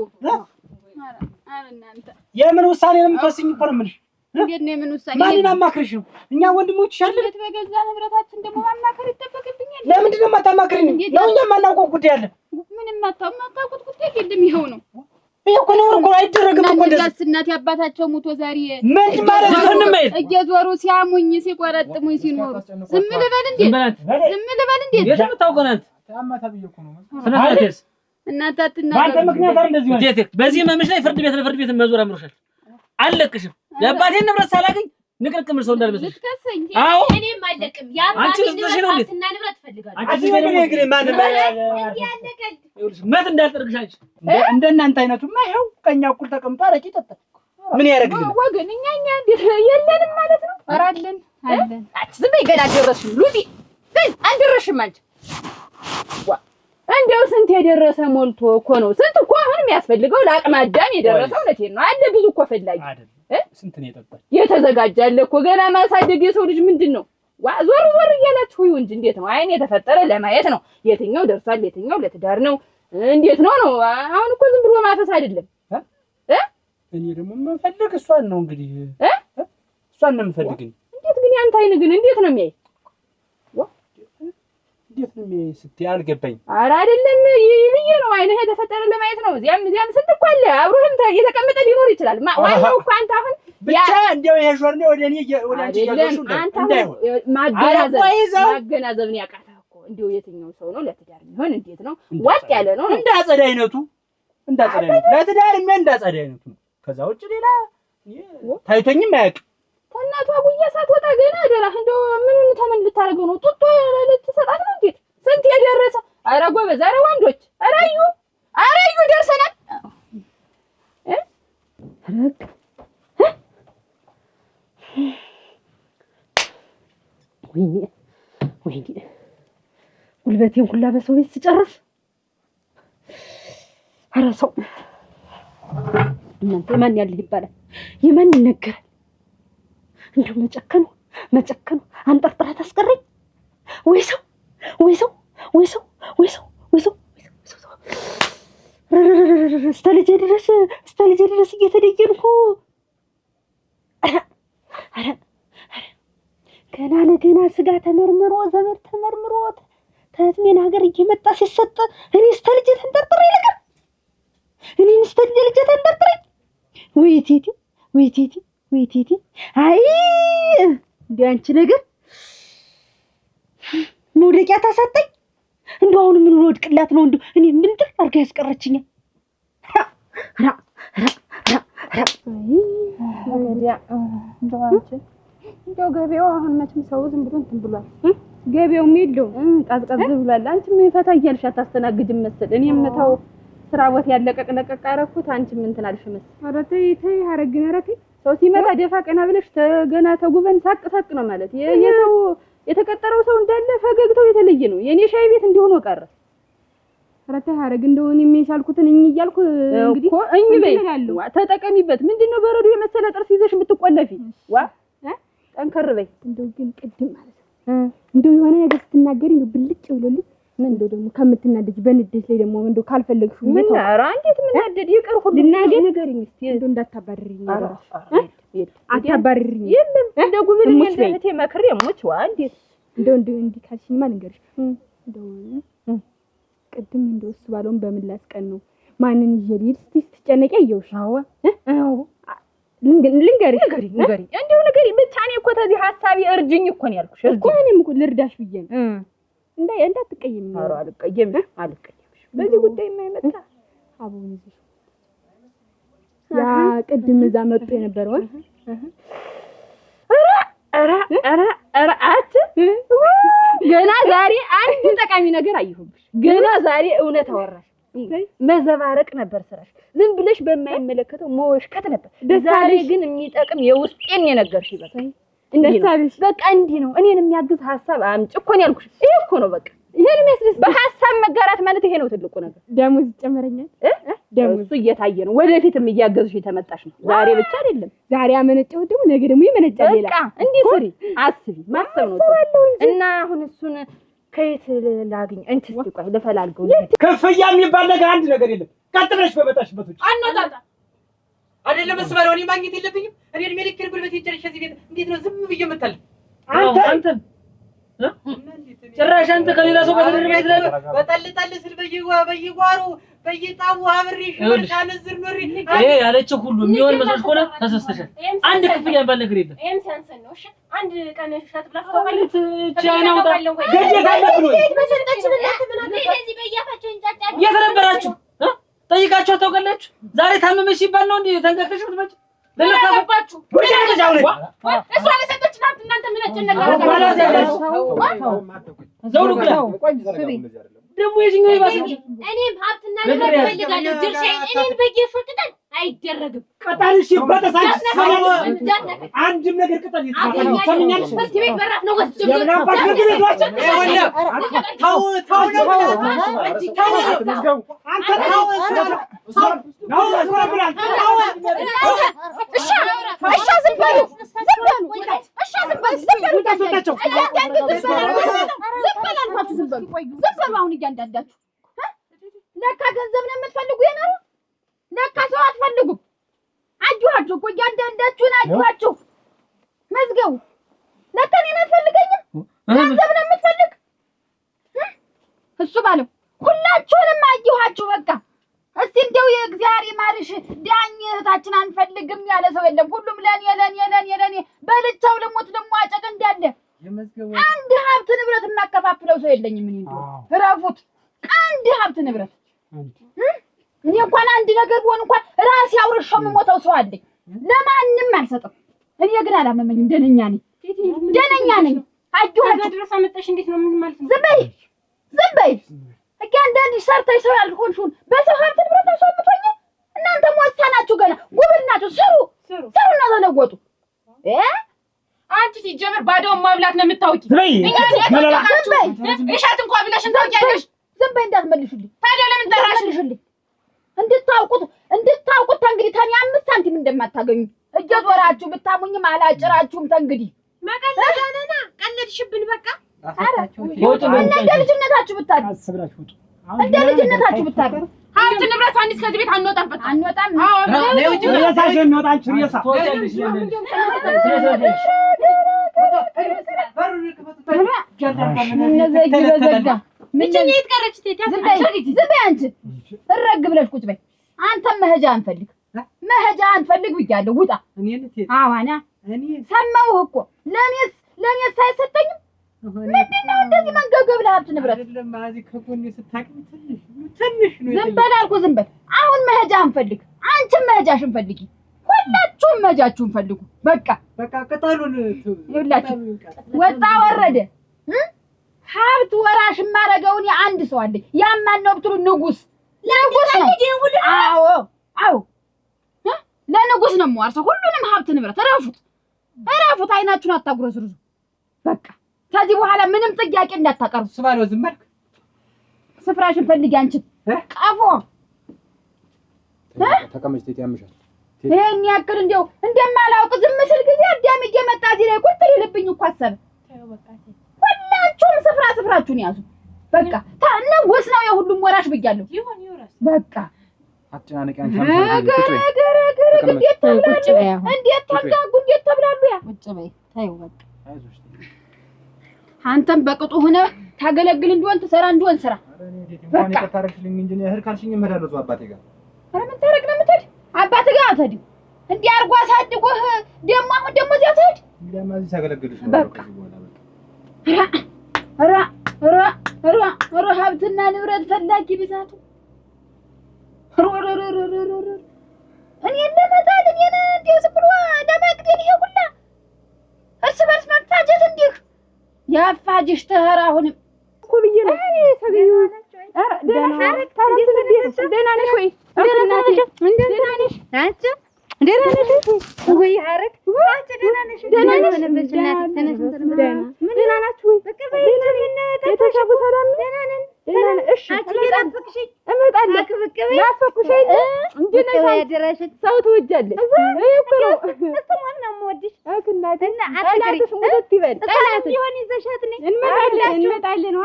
የምን ውሳኔ ነው የምትወስኝ እኮ ነው የምልሽ። እንዴት ነው የምን ውሳኔ? ማንን አማክርሽ ነው? እኛ ወንድሞችሽ አለን። በገዛ ንብረታችን ደግሞ ማማከር ይጠበቅብኛል። ለምንድን ነው የማታማክሪኝ? ነው እኛ የማናውቀው ጉዳይ አለ። ምንም የማታውቁት ጉዳይ የለም። ይኸው ነው እኮ ነው እኮ አይደረግም እኮ እንደዚህ። እናቴ አባታቸው ሙቶ ዛሬ ምን ማለት ነው? እየዞሩ ሲያሙኝ ሲቆረጥሙኝ ሲኖሩ ዝም ልበል እንዴ? ዝም ልበል እንዴ? የምታውቀናት ታማታብዬ እኮ ነው ስለዚህ እናንተ በአንተ ምክንያት አይደል እንደዚህ ሆነ። በዚህ መምሽ ላይ ፍርድ ቤት መዞር አምሮሻል። አልለቅሽም። የአባቴን ንብረት ሳላገኝ ንቅርቅ ምን ሰው እንዳልመስልሽ። አዎ እኔም አልለቅም። የአባቴን ንብረትና ንብረት ፈልጋለሁ። አንቺ ግን ማን መት እንዳልጠርግሽ አንቺ እንደናንተ አይነቱማ ይኸው ከኛ እኩል ተቀምጦ አረቂ ይጠጣል። ምን ያደርግልኝ ወገን? እኛ እንዴት የለንም ማለት ነው? ኧረ አለን። ዝም በይ ገና አልደረስሽም። ሉጢ አልደረስሽም አንቺ። እንደው ስንት የደረሰ ሞልቶ እኮ ነው። ስንት እኮ አሁን የሚያስፈልገው ለአቅመ አዳም የደረሰው እውነቴን ነው አለ። ብዙ እኮ ፈላጊ ስንት ነው የጠጣች የተዘጋጀ አለ እኮ ገና ማሳደግ። የሰው ልጅ ምንድን ነው ዞር እያላችሁ ይሁን እንጂ እንዴት ነው? አይን የተፈጠረ ለማየት ነው። የትኛው ደርሷል፣ የትኛው ለትዳር ነው፣ እንዴት ነው ነው? አሁን እኮ ዝም ብሎ ማፈስ አይደለም። እኔ ደግሞ የምፈልግ እሷን ነው እንግዲህ እሷን ነው የምፈልግ። እንዴት ግን ያንተ አይን ግን እንዴት ነው የሚያይ? እንዴት ነው የሚያይ ስትይ አልገባኝ። ኧረ አይደለም ይልዬ ነው። አይንህ የተፈጠረ ለማየት ነው። እዚያም ስንት እኮ አለ አብሮህም እየተቀመጠ ሊኖር ይችላል። ዋናው እኮ አንተ አሁን ብቻ እንደው የሾርኔ ወደ አንቺ እያዞርሽ እንዳይሆን ማገናዘብን ያቃተህ እኮ። እንደው የትኛው ሰው ነው ለትዳር የሚሆን? እንዴት ነው ዋጥ ያለ ነው እንዳጸዳ አይነቱ ለትዳር የሚሆን እንዳጸዳ አይነቱ። ከዛ ውጭ ሌላ ታይቶኝም አያውቅም። ከእናቷ ጉያ ሳትወጣ ገና አደራህ። እንደው ምኑን ተመን ልታደርገው ነው? ጡጦ ልትሰጣት ነው? እንዴት ስንት የደረሰ! ኧረ ጎበዝ! ኧረ ወንዶች! ኧረ እዩ ደርሰናል። ወይኔ ጉልበቴን ሁላ በሰው ቤት ስጨርስ። ኧረ ሰው እናንተ የማን ያለህ ይባላል? የማን ይነገራል? እንደው መጨከኑ አንጠርጥራ ታስቀረኝ። ወይ ሰው እስከ ልጄ ድረስ እየተደየንኩ ገና ለገና ስጋ ተመርምሮ ዘመድ ተመርምሮ ተትሜን ሀገር እየመጣ ሲሰጥ እኔስ ተልጄ ተንጠርጥሬ ልቀር እኔንስ ተልጄ ተንጠርጥሬ ወይ ቴቴ አይ እንዲህ አንቺ ነገር መውደቂያ ታሳጠኝ እንደው አሁን ምን ወድቅላት ነው እንደው እኔ ምንድን አድርጋ ያስቀረችኛል እንደው ገበያው አሁን መቼም ሰው ዝም ብሎ እንትን ብሏል ገበያው የሚለው ቀዝቀዝ ብሏል አንቺም ፈታ እያልሽ አታስተናግጅም መሰል እኔም ተው ስራ ቦታ ያለቀቅ ለቀቅ አደረኩት አንቺም እንትን አልሽ መሰል ኧረ ተይ ሀረግን ኧረ ተይ ሰው ሲመጣ ደፋ ቀና ብለሽ ገና ተጉበን ሳቅ ነው ማለት የሰው የተቀጠረው ሰው እንዳለ ፈገግታው የተለየ ነው የኔ ሻይ ቤት እንዲሆን ቀረ ኧረ ተይ ሀረግ እንደው እኔ የምሻልኩትን እያልኩ እንግዲህ እኝ በይ ተጠቀሚበት ምንድነው በረዶ የመሰለ ጥርስ ይዘሽ የምትቆለፊ ዋ ጠንከር በይ እንደው ግን ቅድም ማለት ነው እንደው የሆነ ነገር ስትናገሪ ነው ብልጭ ብሎልኝ ምን እንደው ደግሞ ከምትናደጅ በንዴት ላይ ደግሞ እንደው ካልፈለግሽ ምን ኧረ እንዴት ምናደድ ይቅር ሁሉ ንገሪኝ እስቲ እንደው እንዳታባርሪኝ አታባርሪኝ የለም እንደው ጉብልኝ እንደህቴ መክሬ ሞች ዋ እንዴት እንደው እንዲህ ካልሽኝማ ልንገርሽ እንደው ቅድም እንደው እሱ ባለውን በምን ላስቀን ነው ማንን ይዤ ልሂድ እስቲ ስትጨነቂ አየሁሽ አዎ ልንገርሽ እንደው ንገሪ ብቻ እኔ እኮ ተዚህ ሐሳቢ እርጅኝ እኮ ነው ያልኩሽ እኮ እኔም እኮ ልርዳሽ ብዬ ነው እንዳትቀየሚ ኧረ አልቀየምሽ በዚህ ጉዳይ የማይመጣ አቡን ይዘሽ ያ ቅድም እዛ መጥቶ የነበረው ኧረ ገና ዛሬ አንድ ጠቃሚ ነገር አየሁብሽ ገና ዛሬ እውነት አወራሽ መዘባረቅ ነበር ስራሽ ዝም ብለሽ በማይመለከተው መወሽከት ነበር ዛሬ ግን የሚጠቅም የውስጤን የነገርሽ በቃ እንደሳብሽ በቃ እንዲህ ነው እኔን የሚያግዝ ሐሳብ አምጪ እኮ ነው ያልኩሽ ይሄ እኮ ነው በቃ ይሄን የሚያስደስት በሐሳብ መጋራት ማለት ይሄ ነው ትልቁ ነገር ደሞዝ ይጨመረኛል ደሞዝ እየታየ ነው ወደፊትም እያገዝሽ የተመጣሽ ነው ዛሬ ብቻ አይደለም ዛሬ አመነጨው ደግሞ ነገ ደግሞ ይመነጫል ሌላ በቃ እንዲህ ስሪ አስቢ ማሰብ ነው እና አሁን እሱን ከየት ላግኝ እንት እስቲ ቆይ ለፈላልገው ክፍያ የሚባል ነገር አንድ ነገር የለም ቀጥ ብለሽ በመጣሽበት ውጭ አናጣጣ አይደለም መስባለው እኔ ማግኘት የለብኝም እኔ እድሜ ልክ ጉልበት ይጨርሽ እዚህ ቤት እንዴት ነው ዝም ብዬ መጣል አንተ ጭራሽ አንተ ከሌላ ሰው ጋር ተደረበ በጠልጠል ስል በየጓሮ በየጣው አብሬሽ ወርካነዝር ኖሪ ይሄ ያለችው ሁሉ የሚሆን መስሎሽ ሆነ ተሰስተሻል አንድ ክፍያ የሚባል ነገር የለም ይሄም ሳንሰን ነው እሺ አንድ ቀን ሻት ብላ ተባለች ቻናውታ ገደታ ለብሎ በሰጠችልላት ምን አለ እዚህ በያፋቸው እንጫጫ የተነበራችሁ ጠይቃችሁ ታውቃላችሁ ዛሬ ታመመሽ ሲባል ነው እንዴ ተንቀቀሽ ምትመጭ ለለካባችሁ እሷ ለሰጠችላት እናንተ ምን አጨነቃችሁ ዘውሩ ግላ ደሞ የዚህኛው ይባስ እኔም ሀብትና ንብረት ፈልጋለሁ ድርሻዬን እኔን በየሽወጥተን አይደረግም ቀጣልሽ ይበጠሳች አንድም ነገር ቅጠል ይጣላል ሰምኛለሽ እስቲ ቤት በራፍ ነው ወስጅ ለምናባሽ ግድሏች ታው አንተ ታው እሺ ዝም በሉ አሁን እያንዳንዳችሁ ለካ ገንዘብ ነው የምትፈልጉ የነሩ ለካ ሰው አትፈልጉም አጅዋችሁ እኮ እያንዳንዳችሁን አጅዋችሁ መዝገቡ ለካ እኔን አትፈልገኝም ገንዘብ ነው የምትፈልግ እሱ ባለው ሁላችሁንም አጅዋችሁ በቃ እስቲ እንደው የእግዚአብሔር ይማርሽ ዳኝ እህታችን አንፈልግም ያለ ሰው የለም ሁሉም ለኔ በልቻው ልሞት ልሟጨቅ እንዳለ አንድ ሀብት ንብረት እናከፋፍለው ሰው የለኝም ምን እንደው ረፉት አንድ ሀብት ንብረት እኔ እንኳን አንድ ነገር ቢሆን እንኳን ራሴ አውርሼው የምሞተው ሰው አለኝ ለማንም አልሰጥም እኔ ግን አላመመኝም ደነኛ ነኝ አጅዋችሁ ድረስ አመጣሽ እንዴት ነው ምን ማለት ነው ዝም በይ እያንዳንድ ሰርተሽ ሰው ያልሆንሽውን በሰው ሀብት ንብረት ነው ሰው የምትሆኝ እናንተ ሞሳናችሁ ገና ጉብልናችሁ ስሩና ተለወጡ አንቺ ሲጀምር ባዶውን ማብላት ነው የምታውቂ እሻት እንኳን ብለሽ እንታውቂያለሽ ዝም በይ እንዳትመልሽልኝ ታዲያ ለምን ተራሽልሽልኝ እንድታውቁት እንግዲህ ታኒ 5 ሳንቲም እንደማታገኙ እየዞራችሁ ብታሙኝም አላጭራችሁም እንግዲህ መቀለዳና ቀለድሽብን በቃ እንደ ልጅነታችሁ ብታድሩ ሀብት ንብረት አንዲስ ከዚህ ቤት አንወጣም። በቃ አንወጣም። አዎ ነው እንጂ ሬሳሽ የሚወጣ አንቺ ሬሳ ትወጫለሽ። ምንድን ነው የተቀረች ቴታ? ዝም በይ አንቺ እረግ ብለሽ ቁጭ በይ። አንተም መሄጃ አንፈልግ ብያለሁ። ውጣ። አዋና ሰማሁህ እኮ ለእኔስ አይሰጠኝም። ምንድን ነው እንደዚህ መንገብገብ ለሀብት ንብረት? ዝም በል አልኩህ፣ ዝም በል። አሁን መሄጃ አንፈልግ፣ አንቺም መሄጃሽን ፈልጊ። ሁላችሁም መሄጃችሁን ፈልጉ። በቃ ቅጠሉን ይኸውላችሁ ወጣ ወረደ ሀብት ወራሽ የማደርገውን የአንድ ሰው አለኝ። ያ ማነው ብትሉ ንጉስ ነው። አዎ ለንጉስ ነው የምዋርሰው ሁሉንም ሀብት ንብረት። እረፉት፣ አይናችሁን አታጉረዝርዙ። በቃ ከዚህ በኋላ ምንም ጥያቄ እንዳታቀርቡ። ስባለው ዝም አልክ። ስፍራሽን ፈልጊ። አንቺ ቀፎ ተቀመጭ። ያምሻል። ይሄን ያክል እንደማላውቅ ዝም ስል ጊዜ አዳም እየመጣ እዚህ ላይ ቁጥር ይልብኝ እኮ አሰበ። ሁላችሁም ስፍራችሁን ያዙ። በቃ ንጉስ ነው የሁሉም ወራሽ ብያለሁ። በቃ አትጨናነቂ አንቺ። እንዴት ተብላሉ? ያ ቁጭ በይ ተይው በቃ። አንተም በቅጡ ሆነ ታገለግል እንደሆን ትሰራ እንደሆን ስራ። በቃ ታረክልኝ እንጂ እህል ካልሽኝ እመዳለሁ እዛው አባቴ ጋር። ኧረ ምን ታረክ ነው የምትሄድ? አባትህ ጋር አትሄድም። እንዲህ አድርጎ አሳድጎህ አሁን እዚያ ትሄድ? እንግዲያማ እዚህ ሳገለግልሽ ነው በቃ። ኧረ ሀብትና ንብረት ፈላጊ ብዛቱ እኔን ለመጣል እኔን እንዲያው ዝም ብሎ ለመግደል ይሄ ሁላ እርስ በርስ መፋጀት እንዲህ ያፋጅሽ ተህራ አሁንም እኮ ብዬሽ ነው። ደህና ነሽ ወይ? ደህና ነሽ ወይ? ሀረግ ደህና ነሽ? ደህና ናችሁ ወይ? ቤተሰቡ ሰላም ነው? ደህና ነን። እሺ እመጣለሁ። ናፈኩሽ አይደል? እንዴት ነሽ? ሰው ትወጃለሽ? እኮ ነው እሱን ነው የምወድሽ። ጠላትሽ ሙት ይበል። ጠላት ቢሆን ይዘሻት ነኝ። እንመጣለን።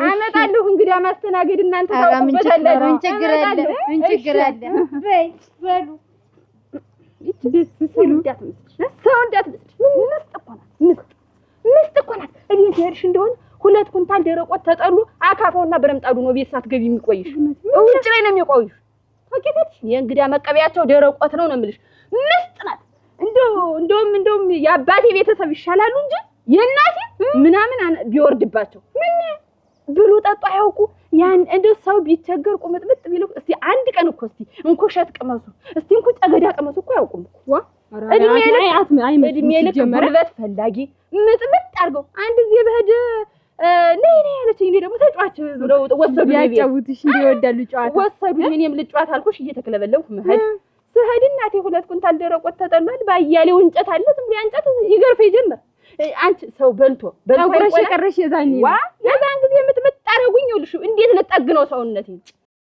አመጣለሁ። እንግዲህ ማስተናገድ እናንተ ታውቁበታላችሁ። ምን ችግር አለ? በይ በሉ ደስ ሲሉ ሰው እንዳትመስልሽ። ምስጥ እኮ ናት። እቤት ሄድሽ እንደሆነ 2 ኩንታል ደረቆት ተጠሉ አካፋውና በረምጣዱ ነው ቤት ሳትገቢ የሚቆይሽ። ውጭ ላይ ነው የሚቆይሽ። ታውቂያለሽ? የእንግዳ መቀበያቸው ደረቆት ነው የምልሽ። ምስጥ ናት። እንደውም የአባቴ ቤተሰብ ይሻላሉ እንጂ የእናቴ ምናምን ቢወርድባቸው ምን ብሉ ጠጡ አያውቁ። ያን እንደው ሰው ቢቸገር ቁምጥምጥ ቢሉ እስቲ አንድ ቀን እኮ እስቲ እንኮሸት ቅመሱ፣ እስቲ እንኮ ጨገዳ ቅመሱ እኮ አያውቁም እኮ። እድሜ ልክ ጉልበት ፈላጊ ምጥምጥ አድርገው አንድ ጊዜ በሄድ ነይ ያለችኝ። እኔ ደግሞ ተጫዋች ብለው ወሰዱ። ያጫውቱሽ እንዲወዳሉ ጨዋታ ወሰዱ። እኔም ልጫዋት አልኩሽ እየተከለበለብኩ መሄድ ስሄድ እናቴ 2 ኩንታል ደረቆት ተጠሏል። ባያሌው እንጨት አለ። ዝም ብሎ እንጨት ይገርፈኝ ጀመር። አንቺ ሰው በልቶ ቆረሽ የቀረሽ የዛን ጊዜ ምጥምጥ አደረጉኝ። ይኸውልሽ እንዴት ልጠግነው ሰውነቴ